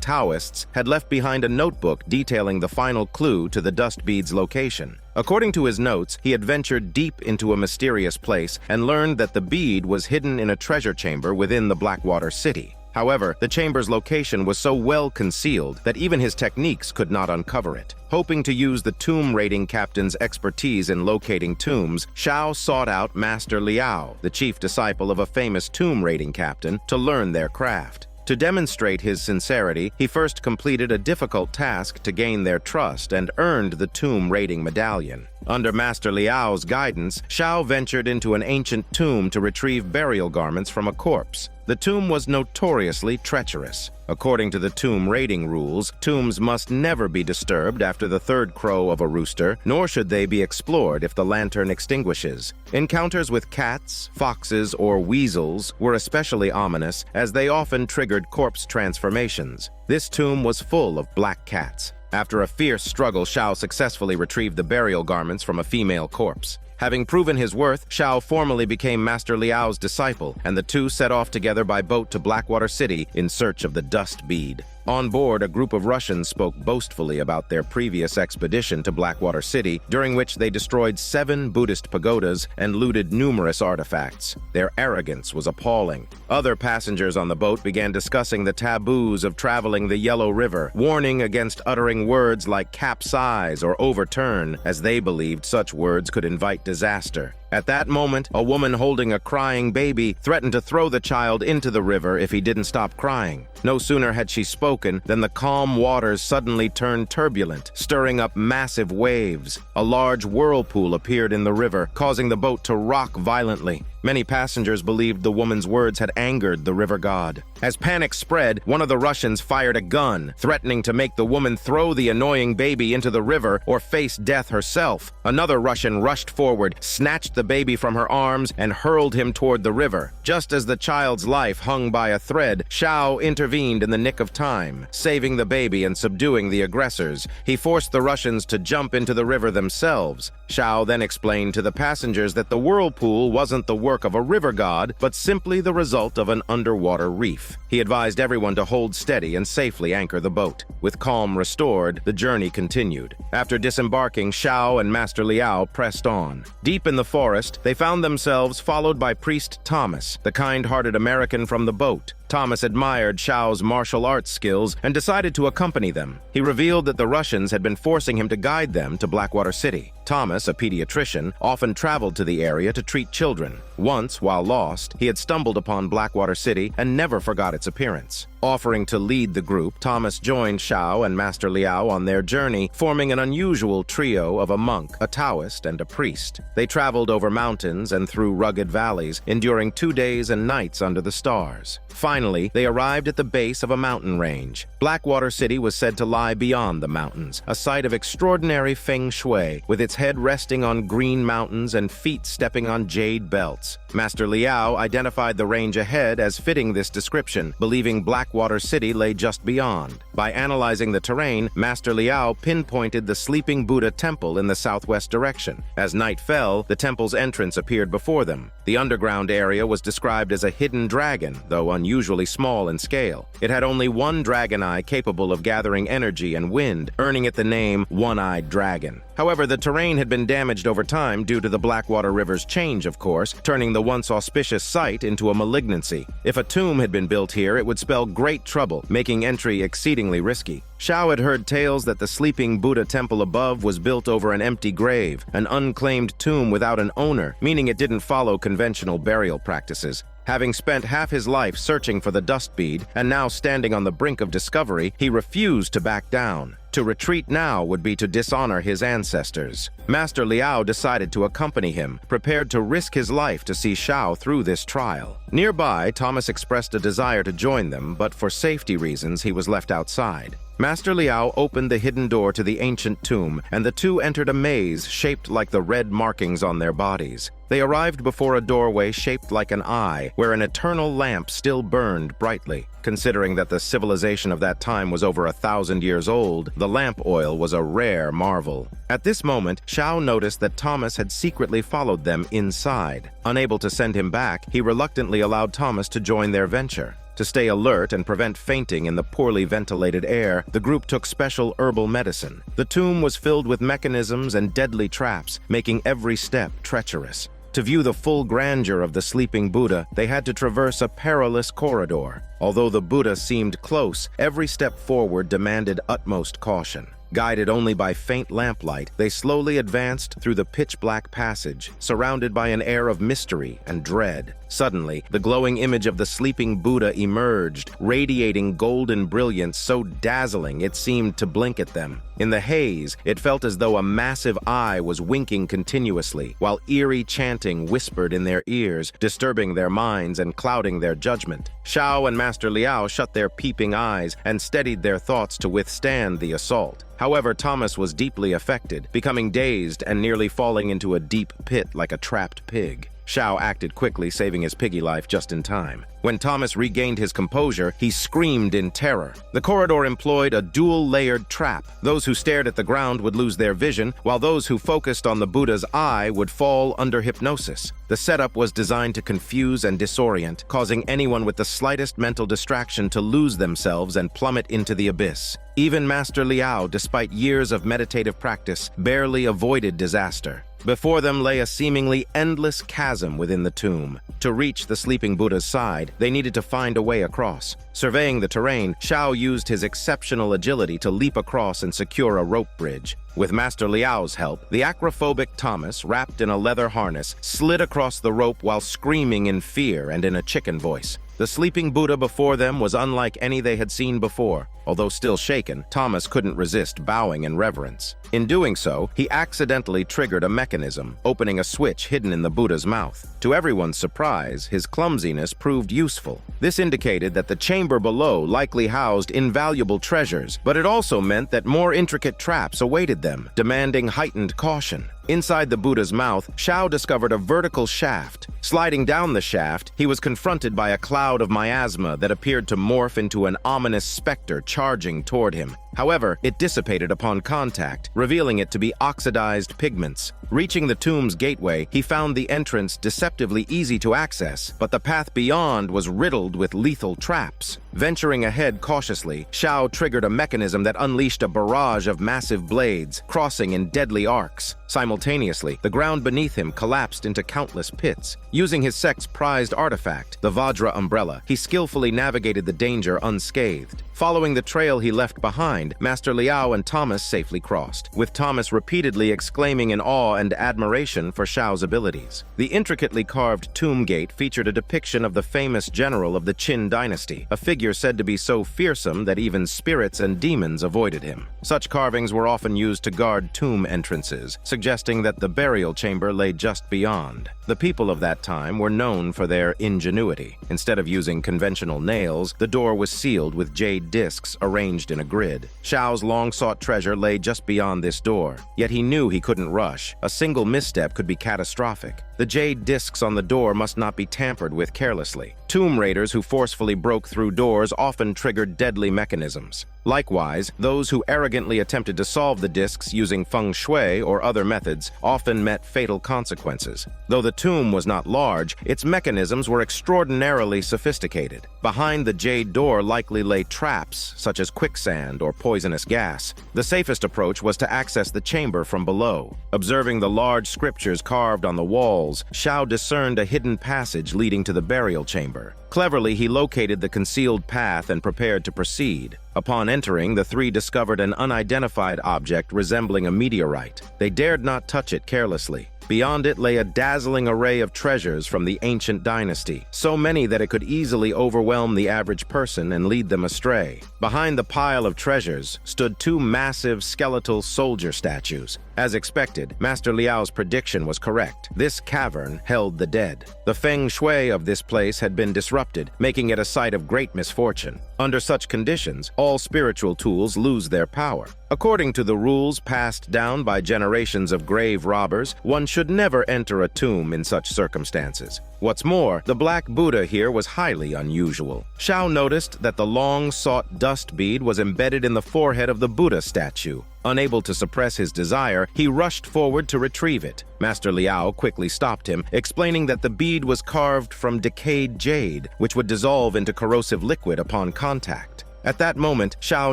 [SPEAKER 1] Taoists, had left behind a notebook detailing the final clue to the dust bead's location. According to his notes, he had ventured deep into a mysterious place and learned that the bead was hidden in a treasure chamber within the Blackwater city. However, the chamber's location was so well concealed that even his techniques could not uncover it. Hoping to use the tomb raiding captain's expertise in locating tombs, Shao sought out Master Liao, the chief disciple of a famous tomb raiding captain, to learn their craft. To demonstrate his sincerity, he first completed a difficult task to gain their trust and earned the tomb raiding medallion. Under Master Liao's guidance, Shao ventured into an ancient tomb to retrieve burial garments from a corpse. The tomb was notoriously treacherous. According to the tomb raiding rules, tombs must never be disturbed after the 3rd crow of a rooster, nor should they be explored if the lantern extinguishes. Encounters with cats, foxes, or weasels were especially ominous, as they often triggered corpse transformations. This tomb was full of black cats. After a fierce struggle, Shao successfully retrieved the burial garments from a female corpse. Having proven his worth, Shao formally became Master Liao's disciple, and the two set off together by boat to Blackwater City in search of the dust bead. On board, a group of Russians spoke boastfully about their previous expedition to Blackwater City, during which they destroyed 7 Buddhist pagodas and looted numerous artifacts. Their arrogance was appalling. Other passengers on the boat began discussing the taboos of traveling the Yellow River, warning against uttering words like capsize or overturn, as they believed such words could invite disaster. At that moment, a woman holding a crying baby threatened to throw the child into the river if he didn't stop crying. No sooner had she spoken than the calm waters suddenly turned turbulent, stirring up massive waves. A large whirlpool appeared in the river, causing the boat to rock violently. Many passengers believed the woman's words had angered the river god. As panic spread, one of the Russians fired a gun, threatening to make the woman throw the annoying baby into the river or face death herself. Another Russian rushed forward, snatched the baby from her arms, and hurled him toward the river. Just as the child's life hung by a thread, Shao intervened in the nick of time, saving the baby and subduing the aggressors. He forced the Russians to jump into the river themselves. Shao then explained to the passengers that the whirlpool wasn't the work of a river god, but simply the result of an underwater reef. He advised everyone to hold steady and safely anchor the boat. With calm restored, the journey continued. After disembarking, Shao and Master Liao pressed on. Deep in the forest, they found themselves followed by Priest Thomas, the kind-hearted American from the boat. Thomas admired Shao's martial arts skills and decided to accompany them. He revealed that the Russians had been forcing him to guide them to Blackwater City. Thomas, a pediatrician, often traveled to the area to treat children. Once, while lost, he had stumbled upon Blackwater City and never forgot its appearance. Offering to lead the group, Thomas joined Shao and Master Liao on their journey, forming an unusual trio of a monk, a Taoist, and a priest. They traveled over mountains and through rugged valleys, enduring 2 days and nights under the stars. Finally, they arrived at the base of a mountain range. Blackwater City was said to lie beyond the mountains, a site of extraordinary feng shui, with its head resting on green mountains and feet stepping on jade belts. Master Liao identified the range ahead as fitting this description, believing Blackwater City lay just beyond. By analyzing the terrain, Master Liao pinpointed the Sleeping Buddha Temple in the southwest direction. As night fell, the temple's entrance appeared before them. The underground area was described as a hidden dragon, though unusually small in scale. It had only one dragon eye capable of gathering energy and wind, earning it the name One-Eyed Dragon. However, the terrain had been damaged over time due to the Blackwater River's change, of course, turning the once auspicious site into a malignancy. If a tomb had been built here, it would spell great trouble, making entry exceedingly risky. Xiao had heard tales that the sleeping Buddha temple above was built over an empty grave, an unclaimed tomb without an owner, meaning it didn't follow conventional burial practices. Having spent half his life searching for the dust bead, and now standing on the brink of discovery, he refused to back down. To retreat now would be to dishonor his ancestors. Master Liao decided to accompany him, prepared to risk his life to see Xiao through this trial. Nearby, Thomas expressed a desire to join them, but for safety reasons he was left outside. Master Liao opened the hidden door to the ancient tomb, and the two entered a maze shaped like the red markings on their bodies. They arrived before a doorway shaped like an eye, where an eternal lamp still burned brightly. Considering that the civilization of that time was over 1,000 years old, the lamp oil was a rare marvel. At this moment, Xiao noticed that Thomas had secretly followed them inside. Unable to send him back, he reluctantly allowed Thomas to join their venture. To stay alert and prevent fainting in the poorly ventilated air, the group took special herbal medicine. The tomb was filled with mechanisms and deadly traps, making every step treacherous. To view the full grandeur of the sleeping Buddha, they had to traverse a perilous corridor. Although the Buddha seemed close, every step forward demanded utmost caution. Guided only by faint lamplight, they slowly advanced through the pitch-black passage, surrounded by an air of mystery and dread. Suddenly, the glowing image of the sleeping Buddha emerged, radiating golden brilliance so dazzling it seemed to blink at them. In the haze, it felt as though a massive eye was winking continuously, while eerie chanting whispered in their ears, disturbing their minds and clouding their judgment. Xiao and Master Liao shut their peeping eyes and steadied their thoughts to withstand the assault. However, Thomas was deeply affected, becoming dazed and nearly falling into a deep pit like a trapped pig. Xiao acted quickly, saving his piggy life just in time. When Thomas regained his composure, he screamed in terror. The corridor employed a dual-layered trap. Those who stared at the ground would lose their vision, while those who focused on the Buddha's eye would fall under hypnosis. The setup was designed to confuse and disorient, causing anyone with the slightest mental distraction to lose themselves and plummet into the abyss. Even Master Liao, despite years of meditative practice, barely avoided disaster. Before them lay a seemingly endless chasm within the tomb. To reach the sleeping Buddha's side, they needed to find a way across. Surveying the terrain, Xiao used his exceptional agility to leap across and secure a rope bridge. With Master Liao's help, the acrophobic Thomas, wrapped in a leather harness, slid across the rope while screaming in fear and in a chicken voice. The sleeping Buddha before them was unlike any they had seen before. Although still shaken, Thomas couldn't resist bowing in reverence. In doing so, he accidentally triggered a mechanism, opening a switch hidden in the Buddha's mouth. To everyone's surprise, his clumsiness proved useful. This indicated that the chamber below likely housed invaluable treasures, but it also meant that more intricate traps awaited them, demanding heightened caution. Inside the Buddha's mouth, Xiao discovered a vertical shaft. Sliding down the shaft, he was confronted by a cloud of miasma that appeared to morph into an ominous specter charging toward him. However, it dissipated upon contact, revealing it to be oxidized pigments. Reaching the tomb's gateway, he found the entrance deceptively easy to access, but the path beyond was riddled with lethal traps. Venturing ahead cautiously, Xiao triggered a mechanism that unleashed a barrage of massive blades, crossing in deadly arcs. Simultaneously, the ground beneath him collapsed into countless pits. Using his sect's prized artifact, the Vajra umbrella, he skillfully navigated the danger unscathed. Following the trail he left behind, Master Liao and Thomas safely crossed, with Thomas repeatedly exclaiming in awe and admiration for Xiao's abilities. The intricately carved tomb gate featured a depiction of the famous general of the Qin dynasty, a figure said to be so fearsome that even spirits and demons avoided him. Such carvings were often used to guard tomb entrances, suggesting that the burial chamber lay just beyond. The people of that time were known for their ingenuity. Instead of using conventional nails, the door was sealed with jade discs arranged in a grid. Xiao's long-sought treasure lay just beyond this door, yet he knew he couldn't rush. A single misstep could be catastrophic. The jade discs on the door must not be tampered with carelessly. Tomb raiders who forcefully broke through doors often triggered deadly mechanisms. Likewise, those who arrogantly attempted to solve the discs using feng shui or other methods often met fatal consequences. Though the tomb was not large, its mechanisms were extraordinarily sophisticated. Behind the jade door likely lay traps, such as quicksand or poisonous gas. The safest approach was to access the chamber from below. Observing the large scriptures carved on the walls, Shao discerned a hidden passage leading to the burial chamber. Cleverly, he located the concealed path and prepared to proceed. Upon entering, the three discovered an unidentified object resembling a meteorite. They dared not touch it carelessly. Beyond it lay a dazzling array of treasures from the ancient dynasty, so many that it could easily overwhelm the average person and lead them astray. Behind the pile of treasures stood two massive skeletal soldier statues. As expected, Master Liao's prediction was correct. This cavern held the dead. The feng shui of this place had been disrupted, making it a site of great misfortune. Under such conditions, all spiritual tools lose their power. According to the rules passed down by generations of grave robbers, one should never enter a tomb in such circumstances. What's more, the Black Buddha here was highly unusual. Shao noticed that the long-sought dust bead was embedded in the forehead of the Buddha statue. Unable to suppress his desire, he rushed forward to retrieve it. Master Liao quickly stopped him, explaining that the bead was carved from decayed jade, which would dissolve into corrosive liquid upon contact. At that moment, Shao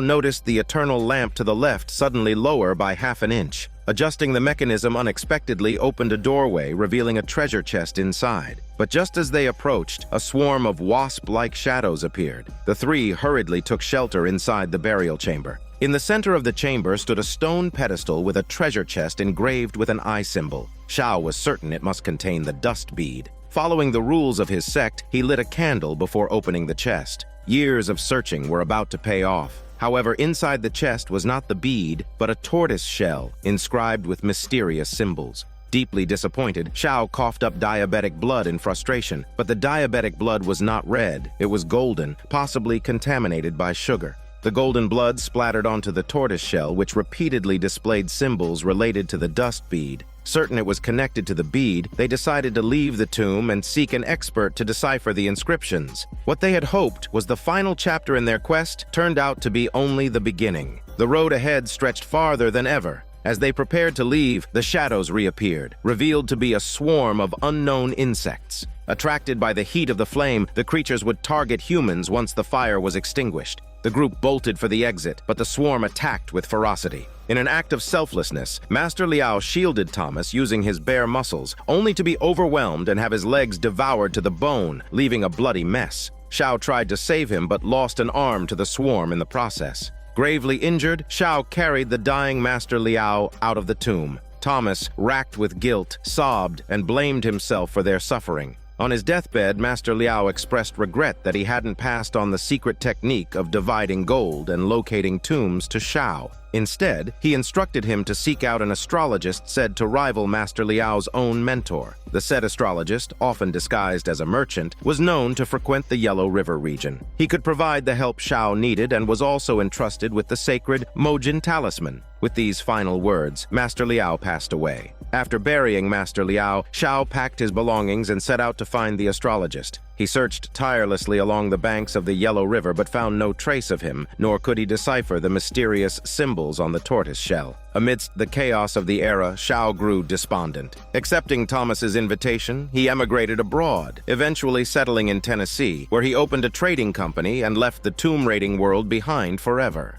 [SPEAKER 1] noticed the eternal lamp to the left suddenly lower by half an inch. Adjusting the mechanism unexpectedly opened a doorway, revealing a treasure chest inside. But just as they approached, a swarm of wasp-like shadows appeared. The three hurriedly took shelter inside the burial chamber. In the center of the chamber stood a stone pedestal with a treasure chest engraved with an eye symbol. Shao was certain it must contain the dust bead. Following the rules of his sect, he lit a candle before opening the chest. Years of searching were about to pay off. However, inside the chest was not the bead, but a tortoise shell inscribed with mysterious symbols. Deeply disappointed, Shao coughed up diabetic blood in frustration, but the diabetic blood was not red, it was golden, possibly contaminated by sugar. The golden blood splattered onto the tortoise shell, which repeatedly displayed symbols related to the dust bead. Certain it was connected to the bead, they decided to leave the tomb and seek an expert to decipher the inscriptions. What they had hoped was the final chapter in their quest turned out to be only the beginning. The road ahead stretched farther than ever. As they prepared to leave, the shadows reappeared, revealed to be a swarm of unknown insects. Attracted by the heat of the flame, the creatures would target humans once the fire was extinguished. The group bolted for the exit, but the swarm attacked with ferocity. In an act of selflessness, Master Liao shielded Thomas using his bare muscles, only to be overwhelmed and have his legs devoured to the bone, leaving a bloody mess. Shao tried to save him but lost an arm to the swarm in the process. Gravely injured, Shao carried the dying Master Liao out of the tomb. Thomas, racked with guilt, sobbed and blamed himself for their suffering. On his deathbed, Master Liao expressed regret that he hadn't passed on the secret technique of dividing gold and locating tombs to Shao. Instead, he instructed him to seek out an astrologist said to rival Master Liao's own mentor. The said astrologist, often disguised as a merchant, was known to frequent the Yellow River region. He could provide the help Shao needed and was also entrusted with the sacred Mojin talisman. With these final words, Master Liao passed away. After burying Master Liao, Shao packed his belongings and set out to find the astrologist. He searched tirelessly along the banks of the Yellow River but found no trace of him, nor could he decipher the mysterious symbols on the tortoise shell. Amidst the chaos of the era, Shao grew despondent. Accepting Thomas's invitation, he emigrated abroad, eventually settling in Tennessee, where he opened a trading company and left the tomb raiding world behind forever.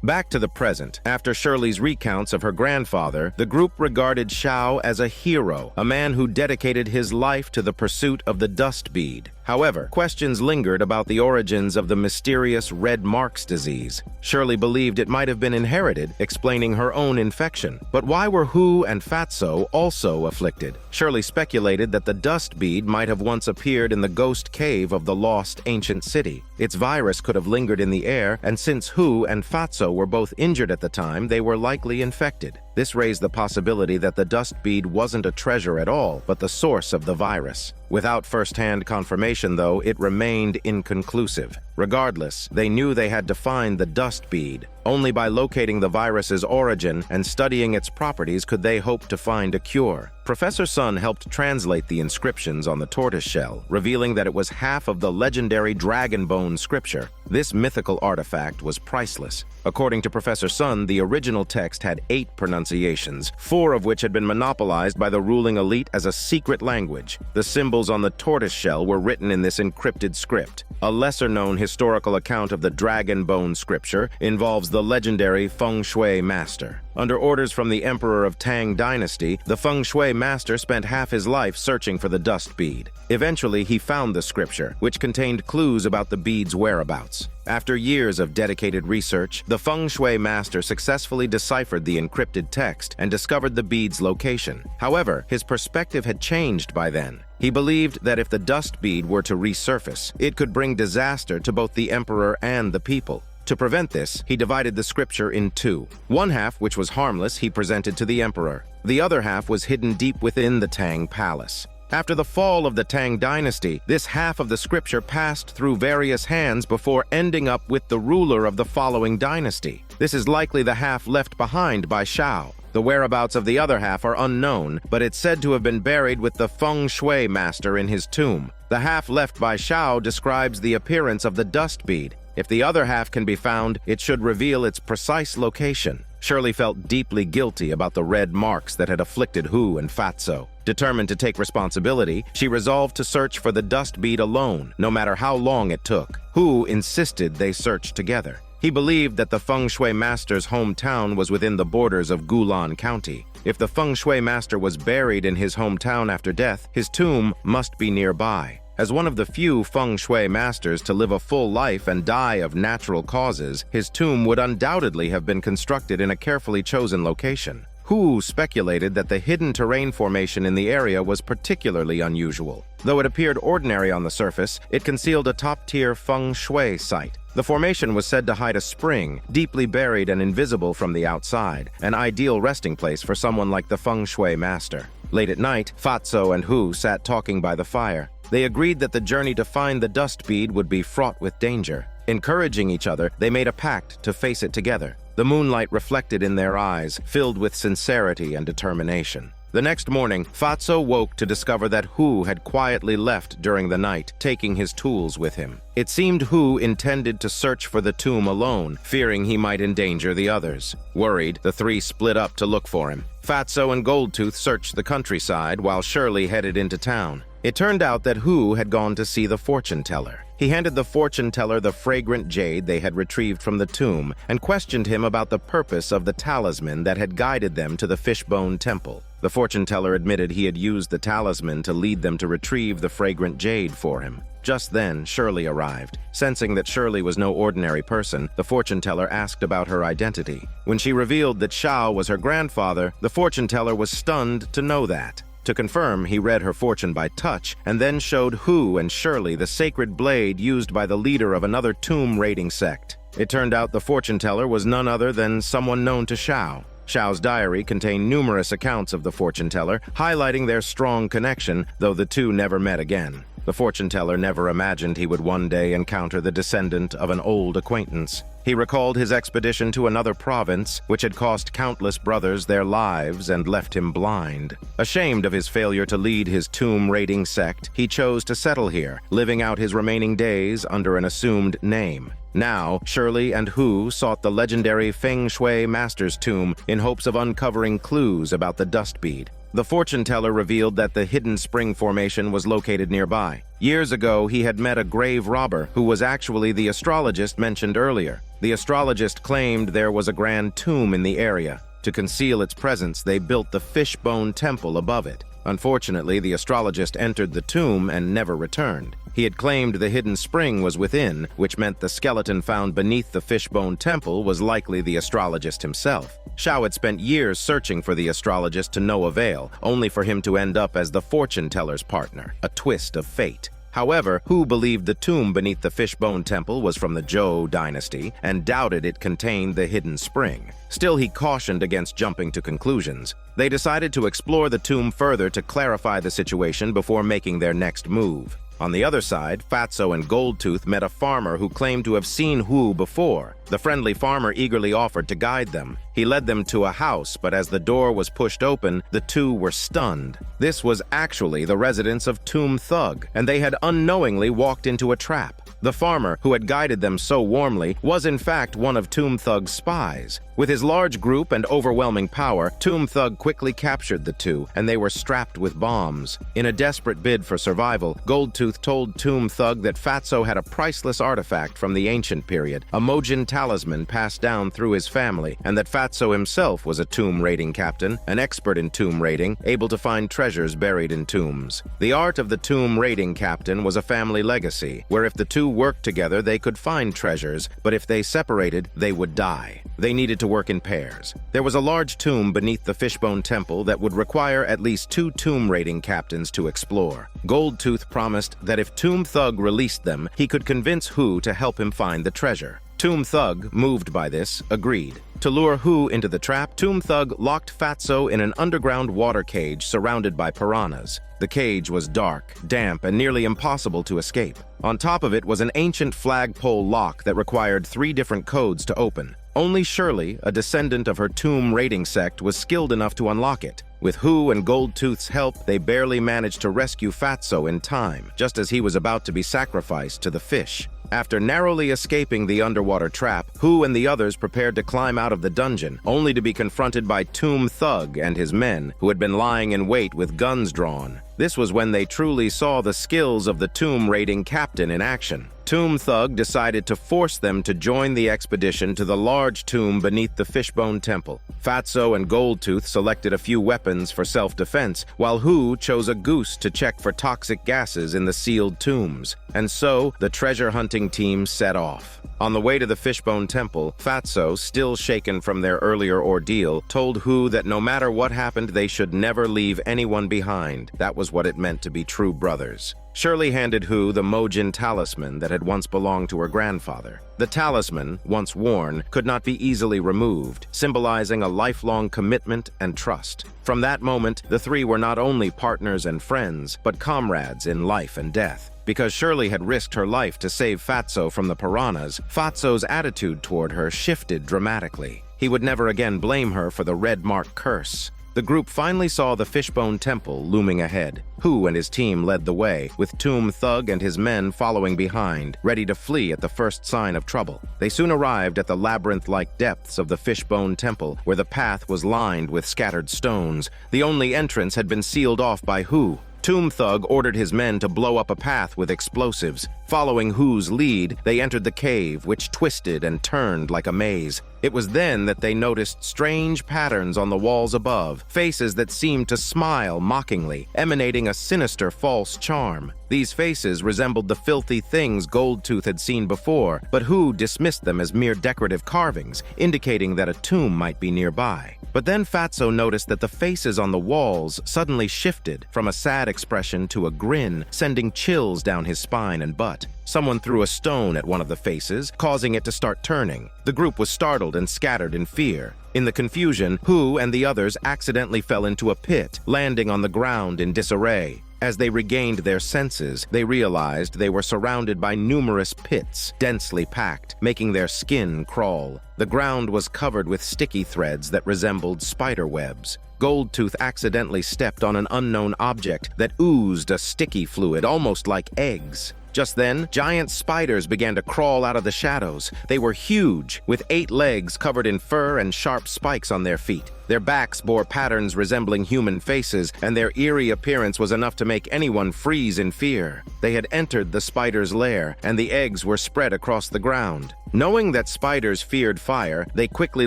[SPEAKER 1] Back to the present, after Shirley's recounts of her grandfather, the group regarded Shao as a hero, a man who dedicated his life to the pursuit of the dust bead. However, questions lingered about the origins of the mysterious red marks disease. Shirley believed it might have been inherited, explaining her own infection. But why were Hu and Fatso also afflicted? Shirley speculated that the dust bead might have once appeared in the ghost cave of the lost ancient city. Its virus could have lingered in the air, and since Hu and Fatso were both injured at the time, they were likely infected. This raised the possibility that the dust bead wasn't a treasure at all, but the source of the virus. Without first-hand confirmation, though, it remained inconclusive. Regardless, they knew they had to find the dust bead. Only by locating the virus's origin and studying its properties could they hope to find a cure. Professor Sun helped translate the inscriptions on the tortoiseshell, revealing that it was half of the legendary dragon bone scripture. This mythical artifact was priceless. According to Professor Sun, the original text had 8 pronunciations, 4 of which had been monopolized by the ruling elite as a secret language. The symbols on the tortoiseshell were written in this encrypted script. A lesser-known historical account of the dragon bone scripture involves the legendary Feng Shui master. Under orders from the Emperor of Tang Dynasty, the Feng Shui master spent half his life searching for the dust bead. Eventually, he found the scripture, which contained clues about the bead's whereabouts. After years of dedicated research, the Feng Shui master successfully deciphered the encrypted text and discovered the bead's location. However, his perspective had changed by then. He believed that if the dust bead were to resurface, it could bring disaster to both the emperor and the people. To prevent this, he divided the scripture in 2. One half, which was harmless, he presented to the emperor. The other half was hidden deep within the Tang palace. After the fall of the Tang dynasty, this half of the scripture passed through various hands before ending up with the ruler of the following dynasty. This is likely the half left behind by Shao. The whereabouts of the other half are unknown, but it's said to have been buried with the Feng Shui master in his tomb. The half left by Shao describes the appearance of the dust bead. If the other half can be found, it should reveal its precise location. Shirley felt deeply guilty about the red marks that had afflicted Hu and Fatso. Determined to take responsibility, she resolved to search for the dust bead alone, no matter how long it took. Hu insisted they search together. He believed that the Feng Shui master's hometown was within the borders of Gulan County. If the Feng Shui master was buried in his hometown after death, his tomb must be nearby. As one of the few Feng Shui masters to live a full life and die of natural causes, his tomb would undoubtedly have been constructed in a carefully chosen location. Hu speculated that the hidden terrain formation in the area was particularly unusual. Though it appeared ordinary on the surface, it concealed a top-tier Feng Shui site. The formation was said to hide a spring, deeply buried and invisible from the outside, an ideal resting place for someone like the Feng Shui master. Late at night, Fatso and Hu sat talking by the fire. They agreed that the journey to find the dust bead would be fraught with danger. Encouraging each other, they made a pact to face it together. The moonlight reflected in their eyes, filled with sincerity and determination. The next morning, Fatso woke to discover that Hu had quietly left during the night, taking his tools with him. It seemed Hu intended to search for the tomb alone, fearing he might endanger the others. Worried, the three split up to look for him. Fatso and Goldtooth searched the countryside while Shirley headed into town. It turned out that Hu had gone to see the fortune teller. He handed the fortune teller the fragrant jade they had retrieved from the tomb and questioned him about the purpose of the talisman that had guided them to the Fishbone Temple. The fortune teller admitted he had used the talisman to lead them to retrieve the fragrant jade for him. Just then, Shirley arrived. Sensing that Shirley was no ordinary person, the fortune teller asked about her identity. When she revealed that Shao was her grandfather, the fortune teller was stunned to know that. To confirm, he read her fortune by touch, and then showed Hu and Shirley the sacred blade used by the leader of another tomb-raiding sect. It turned out the fortune teller was none other than someone known to Shao. Shao's diary contained numerous accounts of the fortune teller, highlighting their strong connection, though the two never met again. The fortune teller never imagined he would one day encounter the descendant of an old acquaintance. He recalled his expedition to another province, which had cost countless brothers their lives and left him blind. Ashamed of his failure to lead his tomb-raiding sect, he chose to settle here, living out his remaining days under an assumed name. Now, Shirley and Hu sought the legendary Feng Shui master's tomb in hopes of uncovering clues about the dust bead. The fortune teller revealed that the hidden spring formation was located nearby. Years ago, he had met a grave robber who was actually the astrologist mentioned earlier. The astrologist claimed there was a grand tomb in the area. To conceal its presence, they built the Fishbone Temple above it. Unfortunately, the astrologist entered the tomb and never returned. He had claimed the hidden spring was within, which meant the skeleton found beneath the Fishbone Temple was likely the astrologist himself. Shao had spent years searching for the astrologist to no avail, only for him to end up as the fortune teller's partner, a twist of fate. However, Hu believed the tomb beneath the Fishbone Temple was from the Zhou dynasty and doubted it contained the hidden spring. Still, he cautioned against jumping to conclusions. They decided to explore the tomb further to clarify the situation before making their next move. On the other side, Fatso and Goldtooth met a farmer who claimed to have seen Hu before. The friendly farmer eagerly offered to guide them. He led them to a house, but as the door was pushed open, the two were stunned. This was actually the residence of Tomb Thug, and they had unknowingly walked into a trap. The farmer, who had guided them so warmly, was in fact one of Tomb Thug's spies. With his large group and overwhelming power, Tomb Thug quickly captured the two, and they were strapped with bombs. In a desperate bid for survival, Goldtooth told Tomb Thug that Fatso had a priceless artifact from the ancient period, a Mojin talisman passed down through his family, and that Fatso himself was a tomb raiding captain, an expert in tomb raiding, able to find treasures buried in tombs. The art of the tomb raiding captain was a family legacy, where if the two worked together they could find treasures, but if they separated, they would die. They needed to work in pairs. There was a large tomb beneath the Fishbone Temple that would require at least 2 tomb raiding captains to explore. Goldtooth promised that if Tomb Thug released them, he could convince Hu to help him find the treasure. Tomb Thug, moved by this, agreed. To lure Hu into the trap, Tomb Thug locked Fatso in an underground water cage surrounded by piranhas. The cage was dark, damp, and nearly impossible to escape. On top of it was an ancient flagpole lock that required 3 different codes to open. Only Shirley, a descendant of her tomb raiding sect, was skilled enough to unlock it. With Hu and Goldtooth's help, they barely managed to rescue Fatso in time, just as he was about to be sacrificed to the fish. After narrowly escaping the underwater trap, Hu and the others prepared to climb out of the dungeon, only to be confronted by Tomb Thug and his men, who had been lying in wait with guns drawn. This was when they truly saw the skills of the tomb raiding captain in action. Tomb Thug decided to force them to join the expedition to the large tomb beneath the Fishbone Temple. Fatso and Goldtooth selected a few weapons for self-defense, while Hu chose a goose to check for toxic gases in the sealed tombs. And so, the treasure-hunting team set off. On the way to the Fishbone Temple, Fatso, still shaken from their earlier ordeal, told Hu that no matter what happened, they should never leave anyone behind. That was what it meant to be true brothers. Shirley handed Hu the Mojin talisman that had once belonged to her grandfather. The talisman, once worn, could not be easily removed, symbolizing a lifelong commitment and trust. From that moment, the three were not only partners and friends, but comrades in life and death. Because Shirley had risked her life to save Fatso from the piranhas, Fatso's attitude toward her shifted dramatically. He would never again blame her for the Red Mark curse. The group finally saw the Fishbone Temple looming ahead. Hu and his team led the way, with Tomb Thug and his men following behind, ready to flee at the first sign of trouble. They soon arrived at the labyrinth-like depths of the Fishbone Temple, where the path was lined with scattered stones. The only entrance had been sealed off by Hu. Tomb Thug ordered his men to blow up a path with explosives. Following Hu's lead, they entered the cave, which twisted and turned like a maze. It was then that they noticed strange patterns on the walls above, faces that seemed to smile mockingly, emanating a sinister false charm. These faces resembled the filthy things Goldtooth had seen before, but Hu dismissed them as mere decorative carvings, indicating that a tomb might be nearby. But then Fatso noticed that the faces on the walls suddenly shifted from a sad expression to a grin, sending chills down his spine and butt. Someone threw a stone at one of the faces, causing it to start turning. The group was startled and scattered in fear. In the confusion, Hu and the others accidentally fell into a pit, landing on the ground in disarray. As they regained their senses, they realized they were surrounded by numerous pits, densely packed, making their skin crawl. The ground was covered with sticky threads that resembled spider webs. Goldtooth accidentally stepped on an unknown object that oozed a sticky fluid, almost like eggs. Just then, giant spiders began to crawl out of the shadows. They were huge, with 8 legs covered in fur and sharp spikes on their feet. Their backs bore patterns resembling human faces, and their eerie appearance was enough to make anyone freeze in fear. They had entered the spider's lair, and the eggs were spread across the ground. Knowing that spiders feared fire, they quickly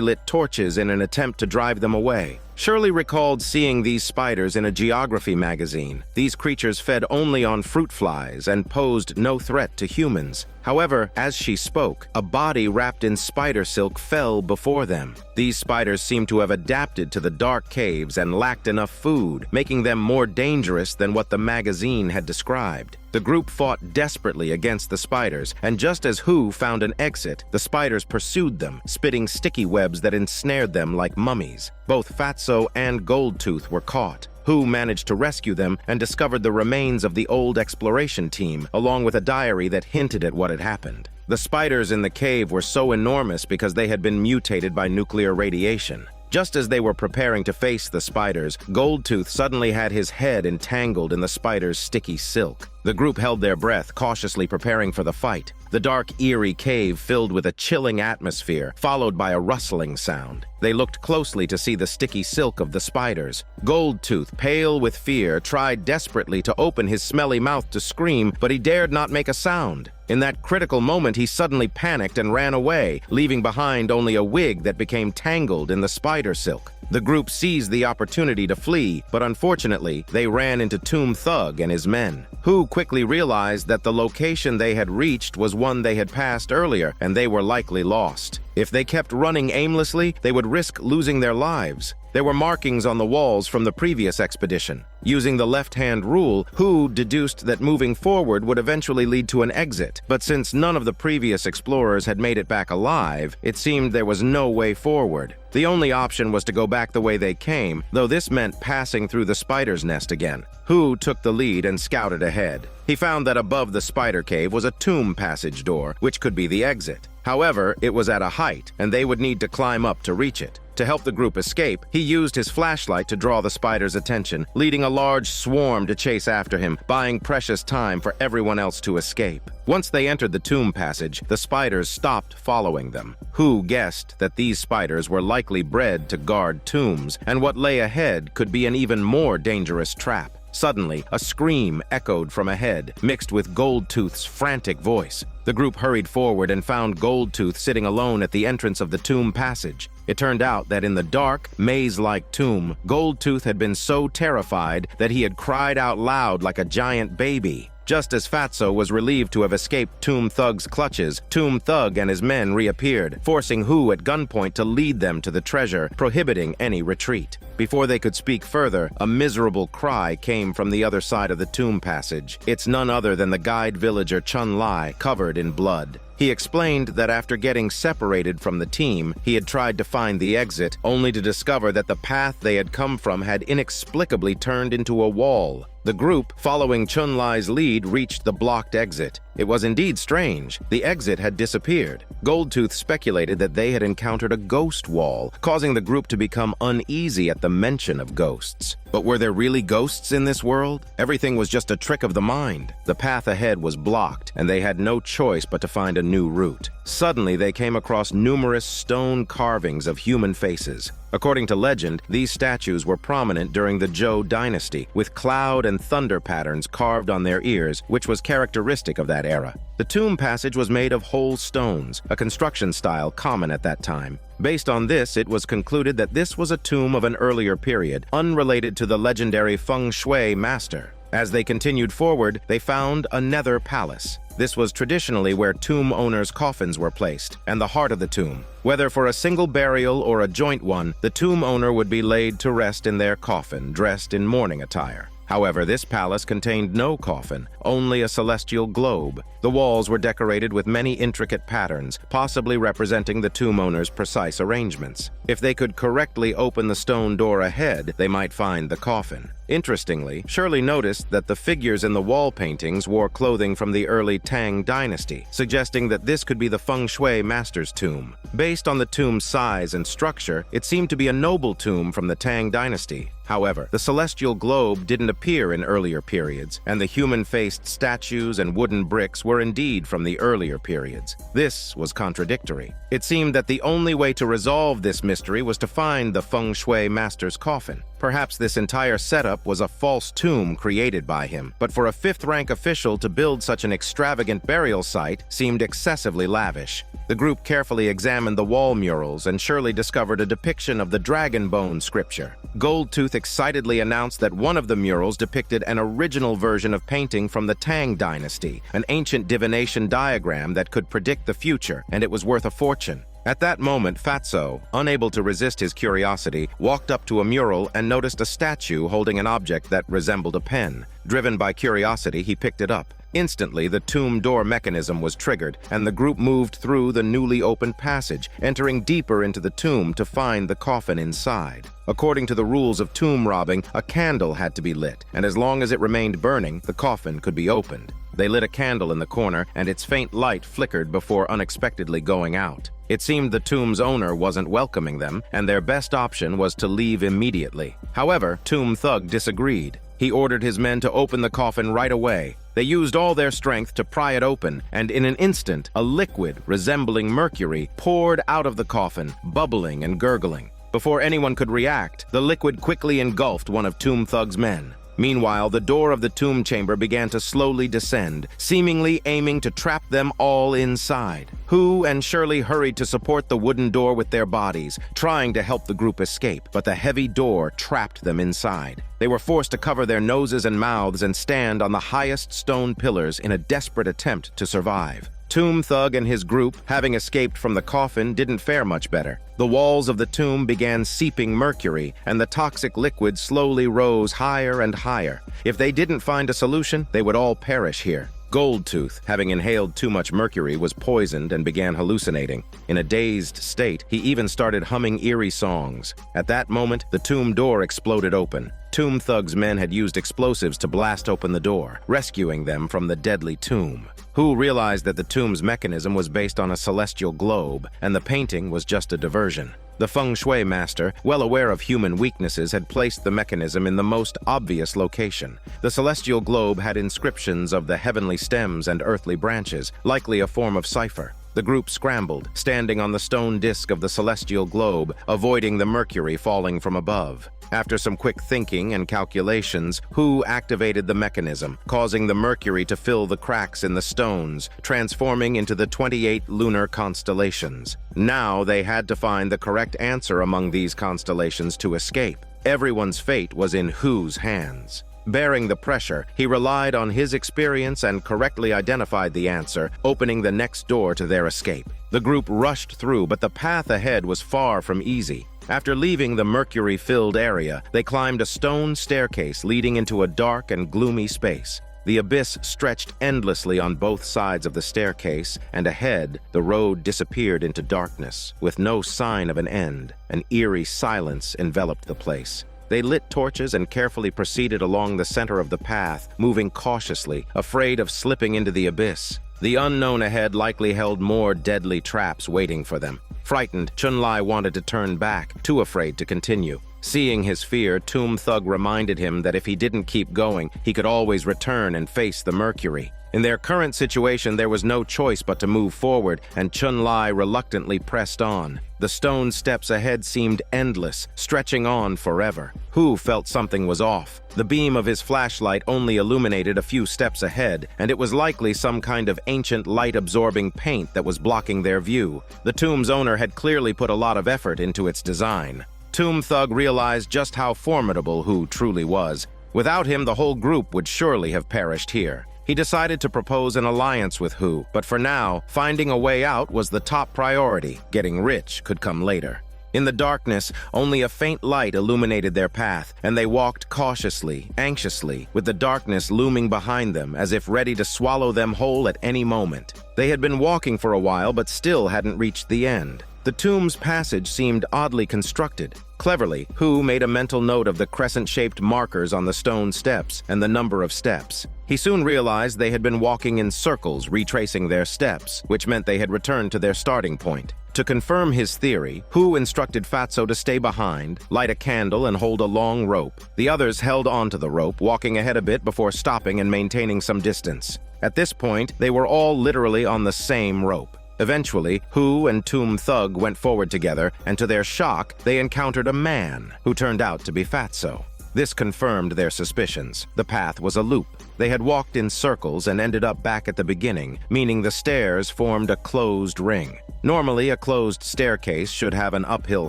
[SPEAKER 1] lit torches in an attempt to drive them away. Shirley recalled seeing these spiders in a geography magazine. These creatures fed only on fruit flies and posed no threat to humans. However, as she spoke, a body wrapped in spider silk fell before them. These spiders seemed to have adapted to the dark caves and lacked enough food, making them more dangerous than what the magazine had described. The group fought desperately against the spiders, and just as Hu found an exit, the spiders pursued them, spitting sticky webs that ensnared them like mummies. Both Fatso and Goldtooth were caught. Hu managed to rescue them and discovered the remains of the old exploration team, along with a diary that hinted at what had happened. The spiders in the cave were so enormous because they had been mutated by nuclear radiation. Just as they were preparing to face the spiders, Goldtooth suddenly had his head entangled in the spider's sticky silk. The group held their breath, cautiously preparing for the fight. The dark, eerie cave filled with a chilling atmosphere, followed by a rustling sound. They looked closely to see the sticky silk of the spiders. Goldtooth, pale with fear, tried desperately to open his smelly mouth to scream, but he dared not make a sound. In that critical moment, he suddenly panicked and ran away, leaving behind only a wig that became tangled in the spider silk. The group seized the opportunity to flee, but unfortunately, they ran into Tomb Thug and his men. Hu quickly realized that the location they had reached was one they had passed earlier, and they were likely lost. If they kept running aimlessly, they would risk losing their lives. There were markings on the walls from the previous expedition. Using the left-hand rule, Hu deduced that moving forward would eventually lead to an exit. But since none of the previous explorers had made it back alive, it seemed there was no way forward. The only option was to go back the way they came, though this meant passing through the spider's nest again. Hu took the lead and scouted ahead. He found that above the spider cave was a tomb passage door, which could be the exit. However, it was at a height, and they would need to climb up to reach it. To help the group escape, he used his flashlight to draw the spider's attention, leading a large swarm to chase after him, buying precious time for everyone else to escape. Once they entered the tomb passage, the spiders stopped following them. Hu guessed that these spiders were likely bred to guard tombs, and what lay ahead could be an even more dangerous trap. Suddenly, a scream echoed from ahead, mixed with Goldtooth's frantic voice. The group hurried forward and found Goldtooth sitting alone at the entrance of the tomb passage. It turned out that in the dark, maze-like tomb, Goldtooth had been so terrified that he had cried out loud like a giant baby. Just as Fatso was relieved to have escaped Tomb Thug's clutches, Tomb Thug and his men reappeared, forcing Hu at gunpoint to lead them to the treasure, prohibiting any retreat. Before they could speak further, a miserable cry came from the other side of the tomb passage. It's none other than the guide villager Chun Lai, covered in blood. He explained that after getting separated from the team, he had tried to find the exit, only to discover that the path they had come from had inexplicably turned into a wall. The group, following Chun Lai's lead, reached the blocked exit. It was indeed strange. The exit had disappeared. Goldtooth speculated that they had encountered a ghost wall, causing the group to become uneasy at the mention of ghosts. But were there really ghosts in this world? Everything was just a trick of the mind. The path ahead was blocked, and they had no choice but to find a new route. Suddenly, they came across numerous stone carvings of human faces. According to legend, these statues were prominent during the Zhou dynasty, with cloud and thunder patterns carved on their ears, which was characteristic of that era. The tomb passage was made of whole stones, a construction style common at that time. Based on this, it was concluded that this was a tomb of an earlier period, unrelated to the legendary Feng Shui master. As they continued forward, they found a nether palace. This was traditionally where tomb owners' coffins were placed, and the heart of the tomb. Whether for a single burial or a joint one, the tomb owner would be laid to rest in their coffin, dressed in mourning attire. However, this palace contained no coffin, only a celestial globe. The walls were decorated with many intricate patterns, possibly representing the tomb owner's precise arrangements. If they could correctly open the stone door ahead, they might find the coffin. Interestingly, Shirley noticed that the figures in the wall paintings wore clothing from the early Tang dynasty, suggesting that this could be the Feng Shui master's tomb. Based on the tomb's size and structure, it seemed to be a noble tomb from the Tang dynasty. However, the celestial globe didn't appear in earlier periods, and the human-faced statues and wooden bricks were indeed from the earlier periods. This was contradictory. It seemed that the only way to resolve this mystery was to find the Feng Shui master's coffin. Perhaps this entire setup was a false tomb created by him, but for a fifth-rank official to build such an extravagant burial site seemed excessively lavish. The group carefully examined the wall murals and Shirley discovered a depiction of the Dragon Bone scripture. Goldtooth excitedly announced that one of the murals depicted an original version of painting from the Tang dynasty, an ancient divination diagram that could predict the future, and it was worth a fortune. At that moment, Fatso, unable to resist his curiosity, walked up to a mural and noticed a statue holding an object that resembled a pen. Driven by curiosity, he picked it up. Instantly, the tomb door mechanism was triggered, and the group moved through the newly opened passage, entering deeper into the tomb to find the coffin inside. According to the rules of tomb robbing, a candle had to be lit, and as long as it remained burning, the coffin could be opened. They lit a candle in the corner, and its faint light flickered before unexpectedly going out. It seemed the tomb's owner wasn't welcoming them, and their best option was to leave immediately. However, Tomb Thug disagreed. He ordered his men to open the coffin right away. They used all their strength to pry it open, and in an instant, a liquid resembling mercury poured out of the coffin, bubbling and gurgling. Before anyone could react, the liquid quickly engulfed one of Tomb Thug's men. Meanwhile, the door of the tomb chamber began to slowly descend, seemingly aiming to trap them all inside. Hu and Shirley hurried to support the wooden door with their bodies, trying to help the group escape, but the heavy door trapped them inside. They were forced to cover their noses and mouths and stand on the highest stone pillars in a desperate attempt to survive. Tomb Thug and his group, having escaped from the coffin, didn't fare much better. The walls of the tomb began seeping mercury, and the toxic liquid slowly rose higher and higher. If they didn't find a solution, they would all perish here. Goldtooth, having inhaled too much mercury, was poisoned and began hallucinating. In a dazed state, he even started humming eerie songs. At that moment, the tomb door exploded open. Tomb Thug's men had used explosives to blast open the door, rescuing them from the deadly tomb. Hu realized that the tomb's mechanism was based on a celestial globe, and the painting was just a diversion. The feng shui master, well aware of human weaknesses, had placed the mechanism in the most obvious location. The celestial globe had inscriptions of the heavenly stems and earthly branches, likely a form of cipher. The group scrambled, standing on the stone disk of the celestial globe, avoiding the mercury falling from above. After some quick thinking and calculations, Hu activated the mechanism, causing the mercury to fill the cracks in the stones, transforming into the 28 lunar constellations. Now they had to find the correct answer among these constellations to escape. Everyone's fate was in Hu's hands. Bearing the pressure, he relied on his experience and correctly identified the answer, opening the next door to their escape. The group rushed through, but the path ahead was far from easy. After leaving the mercury-filled area, they climbed a stone staircase leading into a dark and gloomy space. The abyss stretched endlessly on both sides of the staircase, and ahead, the road disappeared into darkness, with no sign of an end. An eerie silence enveloped the place. They lit torches and carefully proceeded along the center of the path, moving cautiously, afraid of slipping into the abyss. The unknown ahead likely held more deadly traps waiting for them. Frightened, Chun-Li wanted to turn back, too afraid to continue. Seeing his fear, Tomb Thug reminded him that if he didn't keep going, he could always return and face the mercury. In their current situation, there was no choice but to move forward, and Chun-Li reluctantly pressed on. The stone steps ahead seemed endless, stretching on forever. Hu felt something was off. The beam of his flashlight only illuminated a few steps ahead, and it was likely some kind of ancient light-absorbing paint that was blocking their view. The tomb's owner had clearly put a lot of effort into its design. Tomb Thug realized just how formidable Hu truly was. Without him, the whole group would surely have perished here. He decided to propose an alliance with Hu, but for now, finding a way out was the top priority. Getting rich could come later. In the darkness, only a faint light illuminated their path, and they walked cautiously, anxiously, with the darkness looming behind them as if ready to swallow them whole at any moment. They had been walking for a while, but still hadn't reached the end. The tomb's passage seemed oddly constructed. Cleverly, Hu made a mental note of the crescent-shaped markers on the stone steps and the number of steps. He soon realized they had been walking in circles, retracing their steps, which meant they had returned to their starting point. To confirm his theory, Hu instructed Fatso to stay behind, light a candle, and hold a long rope. The others held onto the rope, walking ahead a bit before stopping and maintaining some distance. At this point, they were all literally on the same rope. Eventually, Hu and Tomb Thug went forward together, and to their shock, they encountered a man who turned out to be Fatso. This confirmed their suspicions. The path was a loop. They had walked in circles and ended up back at the beginning, meaning the stairs formed a closed ring. Normally, a closed staircase should have an uphill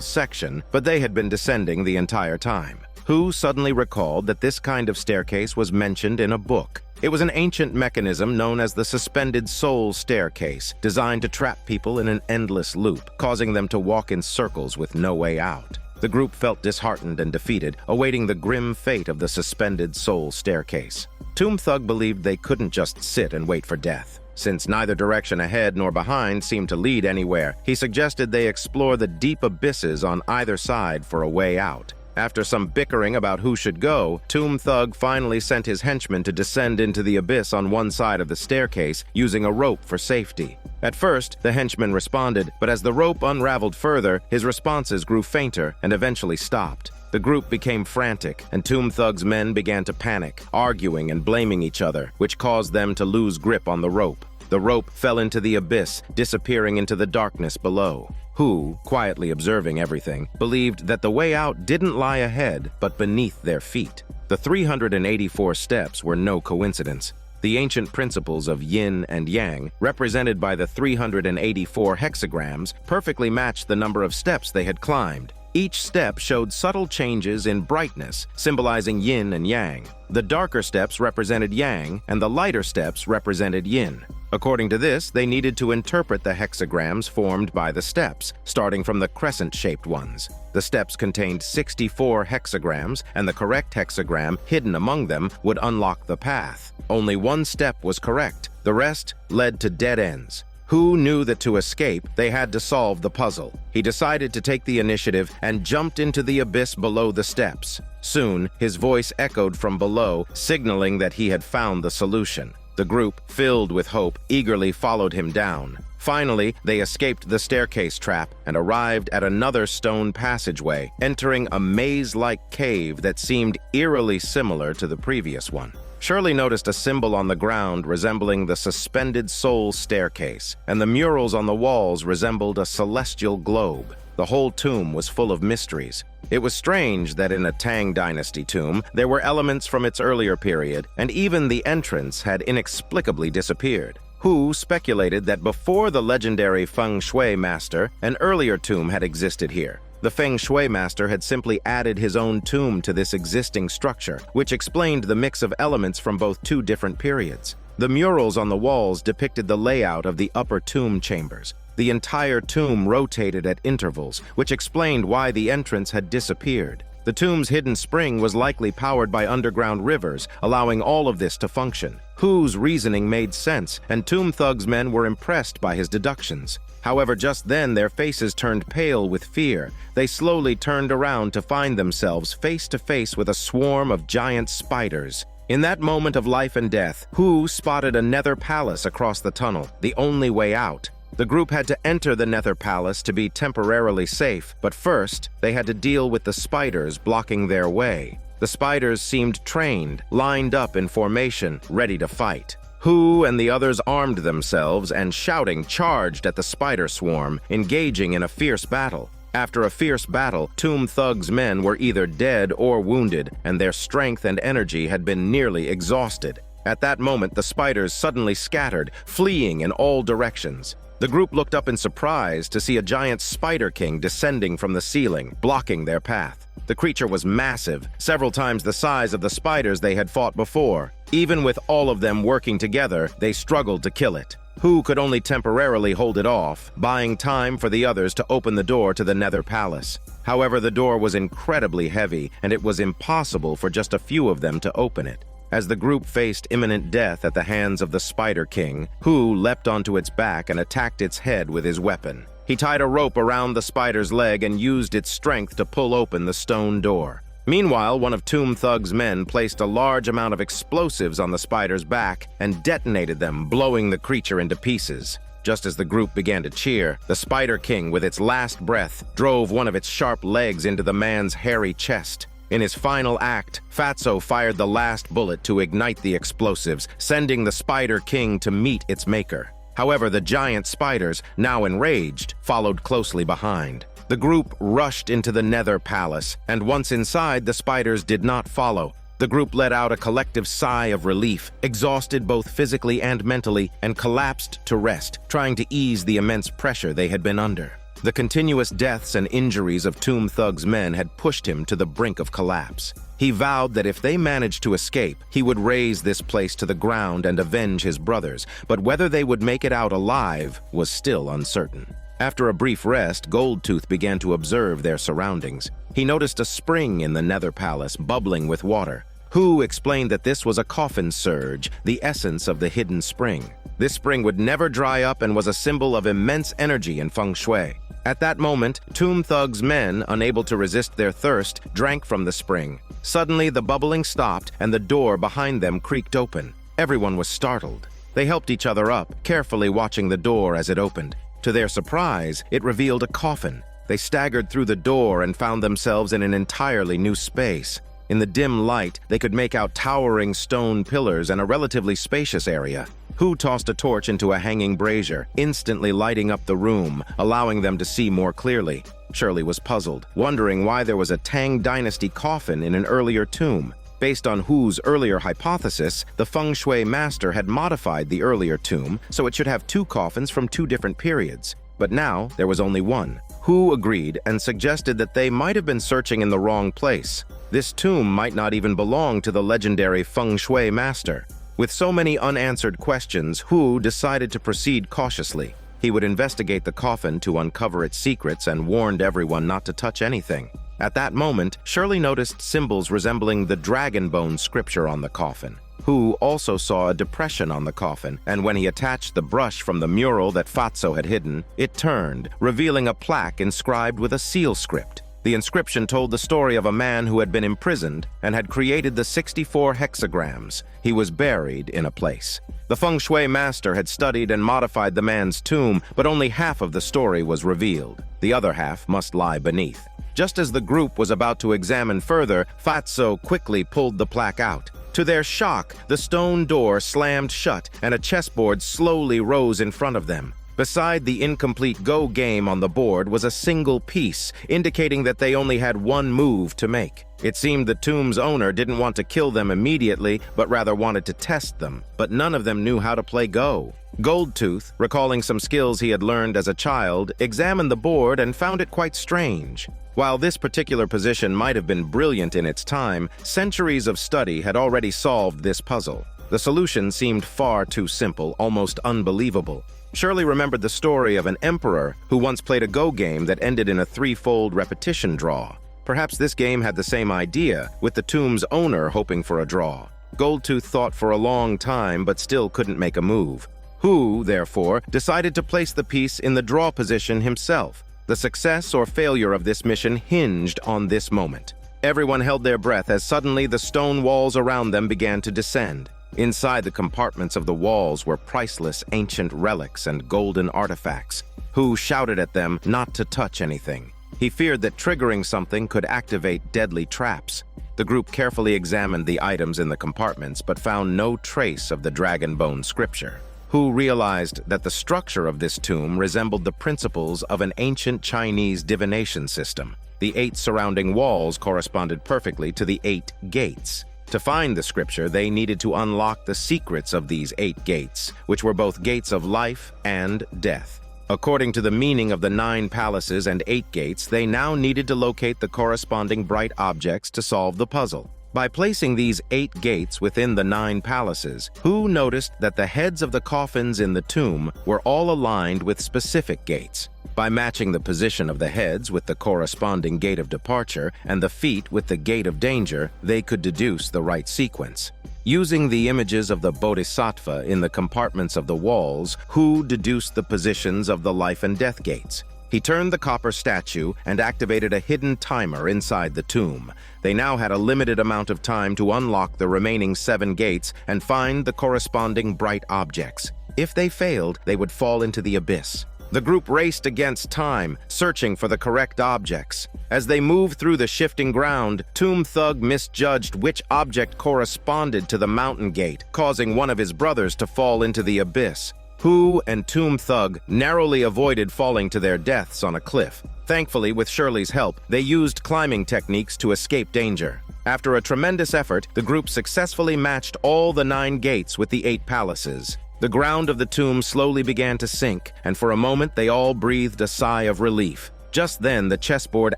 [SPEAKER 1] section, but they had been descending the entire time. Hu suddenly recalled that this kind of staircase was mentioned in a book. It was an ancient mechanism known as the suspended soul staircase, designed to trap people in an endless loop, causing them to walk in circles with no way out. The group felt disheartened and defeated, awaiting the grim fate of the suspended soul staircase. Tomb Thug believed they couldn't just sit and wait for death. Since neither direction ahead nor behind seemed to lead anywhere, he suggested they explore the deep abysses on either side for a way out. After some bickering about who should go, Tomb Thug finally sent his henchmen to descend into the abyss on one side of the staircase, using a rope for safety. At first, the henchmen responded, but as the rope unraveled further, his responses grew fainter and eventually stopped. The group became frantic, and Tomb Thug's men began to panic, arguing and blaming each other, which caused them to lose grip on the rope. The rope fell into the abyss, disappearing into the darkness below. Hu, quietly observing everything, believed that the way out didn't lie ahead, but beneath their feet. The 384 steps were no coincidence. The ancient principles of yin and yang, represented by the 384 hexagrams, perfectly matched the number of steps they had climbed. Each step showed subtle changes in brightness, symbolizing yin and yang. The darker steps represented yang, and the lighter steps represented yin. According to this, they needed to interpret the hexagrams formed by the steps, starting from the crescent-shaped ones. The steps contained 64 hexagrams, and the correct hexagram hidden among them would unlock the path. Only one step was correct. The rest led to dead ends. Hu knew that to escape, they had to solve the puzzle. He decided to take the initiative and jumped into the abyss below the steps. Soon, his voice echoed from below, signaling that he had found the solution. The group, filled with hope, eagerly followed him down. Finally, they escaped the staircase trap and arrived at another stone passageway, entering a maze-like cave that seemed eerily similar to the previous one. Shirley noticed a symbol on the ground resembling the suspended soul staircase, and the murals on the walls resembled a celestial globe. The whole tomb was full of mysteries. It was strange that in a Tang Dynasty tomb, there were elements from its earlier period, and even the entrance had inexplicably disappeared. Hu speculated that before the legendary Feng Shui master, an earlier tomb had existed here. The Feng Shui master had simply added his own tomb to this existing structure, which explained the mix of elements from both two different periods. The murals on the walls depicted the layout of the upper tomb chambers. The entire tomb rotated at intervals, which explained why the entrance had disappeared. The tomb's hidden spring was likely powered by underground rivers, allowing all of this to function. Hu's reasoning made sense, and Tomb Thug's men were impressed by his deductions. However, just then their faces turned pale with fear. They slowly turned around to find themselves face to face with a swarm of giant spiders. In that moment of life and death, Hu spotted a nether palace across the tunnel, the only way out. The group had to enter the nether palace to be temporarily safe, but first, they had to deal with the spiders blocking their way. The spiders seemed trained, lined up in formation, ready to fight. Hu and the others armed themselves and, shouting, charged at the spider swarm, engaging in a fierce battle. After a fierce battle, Tomb Thug's men were either dead or wounded, and their strength and energy had been nearly exhausted. At that moment, the spiders suddenly scattered, fleeing in all directions. The group looked up in surprise to see a giant spider king descending from the ceiling, blocking their path. The creature was massive, several times the size of the spiders they had fought before. Even with all of them working together, they struggled to kill it. Hu could only temporarily hold it off, buying time for the others to open the door to the Nether Palace. However, the door was incredibly heavy, and it was impossible for just a few of them to open it. As the group faced imminent death at the hands of the Spider King, Hu leapt onto its back and attacked its head with his weapon. He tied a rope around the spider's leg and used its strength to pull open the stone door. Meanwhile, one of Tomb Thug's men placed a large amount of explosives on the spider's back and detonated them, blowing the creature into pieces. Just as the group began to cheer, the Spider King, with its last breath, drove one of its sharp legs into the man's hairy chest. In his final act, Fatso fired the last bullet to ignite the explosives, sending the Spider King to meet its maker. However, the giant spiders, now enraged, followed closely behind. The group rushed into the Nether Palace, and once inside, the spiders did not follow. The group let out a collective sigh of relief, exhausted both physically and mentally, and collapsed to rest, trying to ease the immense pressure they had been under. The continuous deaths and injuries of Tomb Thug's men had pushed him to the brink of collapse. He vowed that if they managed to escape, he would raze this place to the ground and avenge his brothers, but whether they would make it out alive was still uncertain. After a brief rest, Goldtooth began to observe their surroundings. He noticed a spring in the Nether Palace bubbling with water. Hu explained that this was a coffin surge, the essence of the hidden spring. This spring would never dry up and was a symbol of immense energy in feng shui. At that moment, Tomb Thug's men, unable to resist their thirst, drank from the spring. Suddenly, the bubbling stopped and the door behind them creaked open. Everyone was startled. They helped each other up, carefully watching the door as it opened. To their surprise, it revealed a coffin. They staggered through the door and found themselves in an entirely new space. In the dim light, they could make out towering stone pillars and a relatively spacious area. Hu tossed a torch into a hanging brazier, instantly lighting up the room, allowing them to see more clearly. Shirley was puzzled, wondering why there was a Tang Dynasty coffin in an earlier tomb. Based on Hu's earlier hypothesis, the feng shui master had modified the earlier tomb, so it should have two coffins from two different periods. But now, there was only one. Hu agreed and suggested that they might have been searching in the wrong place. This tomb might not even belong to the legendary feng shui master. With so many unanswered questions, Hu decided to proceed cautiously. He would investigate the coffin to uncover its secrets and warned everyone not to touch anything. At that moment, Shirley noticed symbols resembling the dragon bone scripture on the coffin. Hu also saw a depression on the coffin, and when he attached the brush from the mural that Fatso had hidden, it turned, revealing a plaque inscribed with a seal script. The inscription told the story of a man who had been imprisoned and had created the 64 hexagrams. He was buried in a place. The feng shui master had studied and modified the man's tomb, but only half of the story was revealed. The other half must lie beneath. Just as the group was about to examine further, Fatso quickly pulled the plaque out. To their shock, the stone door slammed shut and a chessboard slowly rose in front of them. Beside the incomplete Go game on the board was a single piece, indicating that they only had one move to make. It seemed the tomb's owner didn't want to kill them immediately, but rather wanted to test them. But none of them knew how to play Go. Goldtooth, recalling some skills he had learned as a child, examined the board and found it quite strange. While this particular position might have been brilliant in its time, centuries of study had already solved this puzzle. The solution seemed far too simple, almost unbelievable. Shirley remembered the story of an emperor who once played a Go game that ended in a threefold repetition draw. Perhaps this game had the same idea, with the tomb's owner hoping for a draw. Goldtooth thought for a long time but still couldn't make a move. Hu, therefore, decided to place the piece in the draw position himself. The success or failure of this mission hinged on this moment. Everyone held their breath as suddenly the stone walls around them began to descend. Inside the compartments of the walls were priceless ancient relics and golden artifacts. Hu shouted at them not to touch anything. He feared that triggering something could activate deadly traps. The group carefully examined the items in the compartments but found no trace of the dragon bone scripture. Hu realized that the structure of this tomb resembled the principles of an ancient Chinese divination system. The 8 surrounding walls corresponded perfectly to the 8 gates. To find the scripture, they needed to unlock the secrets of these 8 gates, which were both gates of life and death. According to the meaning of the 9 palaces and 8 gates, they now needed to locate the corresponding bright objects to solve the puzzle. By placing these 8 gates within the 9 palaces, Hu noticed that the heads of the coffins in the tomb were all aligned with specific gates. By matching the position of the heads with the corresponding gate of departure and the feet with the gate of danger, they could deduce the right sequence. Using the images of the bodhisattva in the compartments of the walls, Hu deduced the positions of the life and death gates. He turned the copper statue and activated a hidden timer inside the tomb. They now had a limited amount of time to unlock the remaining 7 gates and find the corresponding bright objects. If they failed, they would fall into the abyss. The group raced against time, searching for the correct objects. As they moved through the shifting ground, Tomb Thug misjudged which object corresponded to the mountain gate, causing one of his brothers to fall into the abyss. Hu and Tomb Thug narrowly avoided falling to their deaths on a cliff. Thankfully, with Shirley's help, they used climbing techniques to escape danger. After a tremendous effort, the group successfully matched all the 9 gates with the 8 palaces. The ground of the tomb slowly began to sink, and for a moment they all breathed a sigh of relief. Just then, the chessboard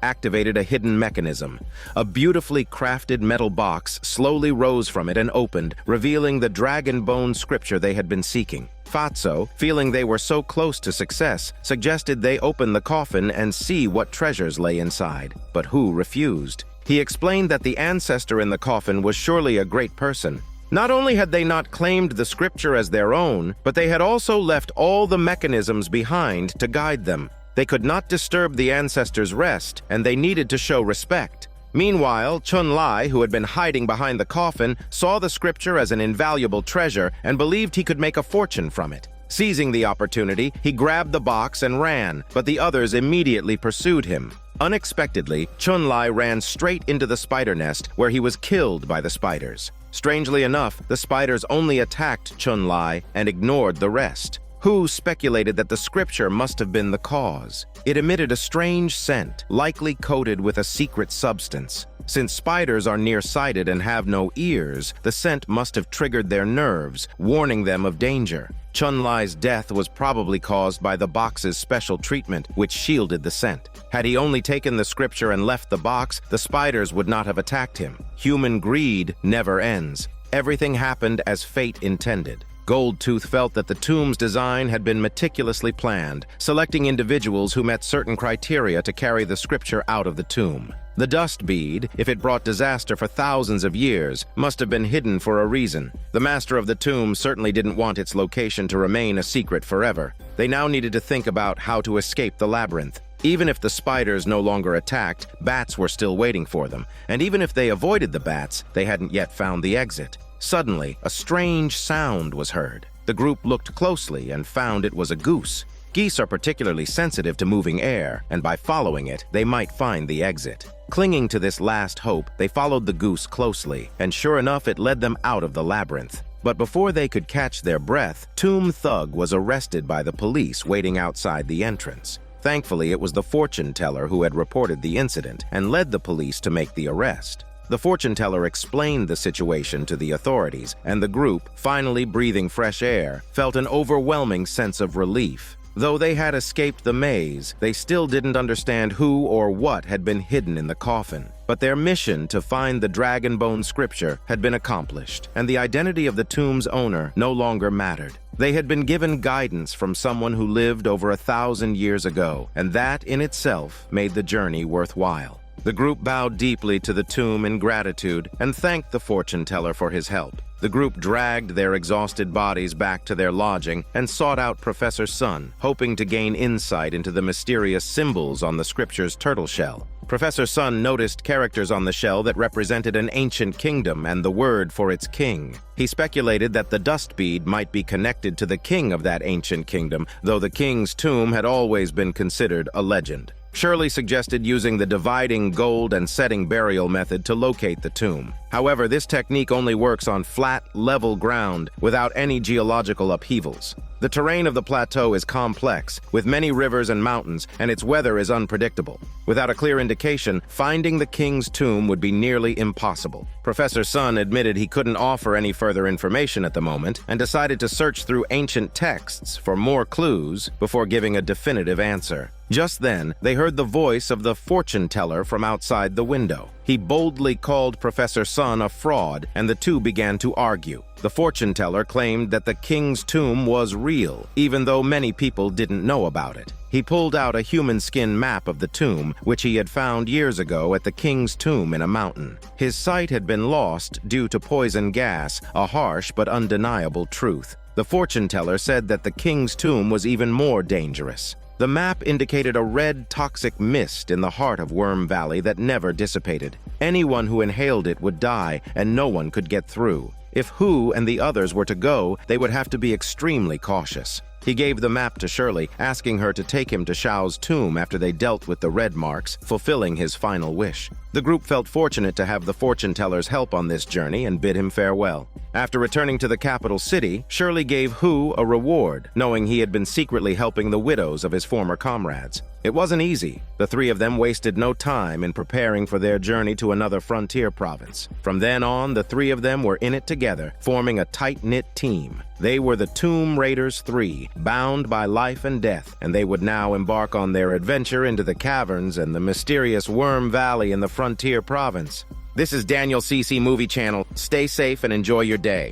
[SPEAKER 1] activated a hidden mechanism. A beautifully crafted metal box slowly rose from it and opened, revealing the dragon bone scripture they had been seeking. Fatso, feeling they were so close to success, suggested they open the coffin and see what treasures lay inside. But Hu refused. He explained that the ancestor in the coffin was surely a great person. Not only had they not claimed the scripture as their own, but they had also left all the mechanisms behind to guide them. They could not disturb the ancestors' rest, and they needed to show respect. Meanwhile, Chun Lai, who had been hiding behind the coffin, saw the scripture as an invaluable treasure and believed he could make a fortune from it. Seizing the opportunity, he grabbed the box and ran, but the others immediately pursued him. Unexpectedly, Chun Lai ran straight into the spider nest, where he was killed by the spiders. Strangely enough, the spiders only attacked Chun Lai and ignored the rest. Hu speculated that the scripture must have been the cause. It emitted a strange scent, likely coated with a secret substance. Since spiders are nearsighted and have no ears, the scent must have triggered their nerves, warning them of danger. Chun Lai's death was probably caused by the box's special treatment, which shielded the scent. Had he only taken the scripture and left the box, the spiders would not have attacked him. Human greed never ends. Everything happened as fate intended. Goldtooth felt that the tomb's design had been meticulously planned, selecting individuals who met certain criteria to carry the scripture out of the tomb. The dust bead, if it brought disaster for thousands of years, must have been hidden for a reason. The master of the tomb certainly didn't want its location to remain a secret forever. They now needed to think about how to escape the labyrinth. Even if the spiders no longer attacked, bats were still waiting for them, and even if they avoided the bats, they hadn't yet found the exit. Suddenly, a strange sound was heard. The group looked closely and found it was a goose. Geese are particularly sensitive to moving air, and by following it, they might find the exit. Clinging to this last hope, they followed the goose closely, and sure enough, it led them out of the labyrinth. But before they could catch their breath, Tomb Thug was arrested by the police waiting outside the entrance. Thankfully, it was the fortune teller who had reported the incident and led the police to make the arrest. The fortune teller explained the situation to the authorities, and the group, finally breathing fresh air, felt an overwhelming sense of relief. Though they had escaped the maze, they still didn't understand who or what had been hidden in the coffin. But their mission to find the dragon bone scripture had been accomplished, and the identity of the tomb's owner no longer mattered. They had been given guidance from someone who lived over 1,000 years ago, and that in itself made the journey worthwhile. The group bowed deeply to the tomb in gratitude and thanked the fortune teller for his help. The group dragged their exhausted bodies back to their lodging and sought out Professor Sun, hoping to gain insight into the mysterious symbols on the scripture's turtle shell. Professor Sun noticed characters on the shell that represented an ancient kingdom and the word for its king. He speculated that the dust bead might be connected to the king of that ancient kingdom, though the king's tomb had always been considered a legend. Shirley suggested using the dividing gold and setting burial method to locate the tomb. However, this technique only works on flat, level ground without any geological upheavals. The terrain of the plateau is complex, with many rivers and mountains, and its weather is unpredictable. Without a clear indication, finding the king's tomb would be nearly impossible. Professor Sun admitted he couldn't offer any further information at the moment and decided to search through ancient texts for more clues before giving a definitive answer. Just then, they heard the voice of the fortune teller from outside the window. He boldly called Professor Sun a fraud, and the two began to argue. The fortune teller claimed that the king's tomb was real, even though many people didn't know about it. He pulled out a human skin map of the tomb, which he had found years ago at the king's tomb in a mountain. His sight had been lost due to poison gas, a harsh but undeniable truth. The fortune teller said that the king's tomb was even more dangerous. The map indicated a red, toxic mist in the heart of Worm Valley that never dissipated. Anyone who inhaled it would die, and no one could get through. If Hu and the others were to go, they would have to be extremely cautious. He gave the map to Shirley, asking her to take him to Shao's tomb after they dealt with the red marks, fulfilling his final wish. The group felt fortunate to have the fortune teller's help on this journey and bid him farewell. After returning to the capital city, Shirley gave Hu a reward, knowing he had been secretly helping the widows of his former comrades. It wasn't easy. The three of them wasted no time in preparing for their journey to another frontier province. From then on, the three of them were in it together, forming a tight-knit team. They were the Tomb Raiders 3, bound by life and death, and they would now embark on their adventure into the caverns and the mysterious Worm Valley in the frontier province. This is Daniel CC Movie Channel. Stay safe and enjoy your day.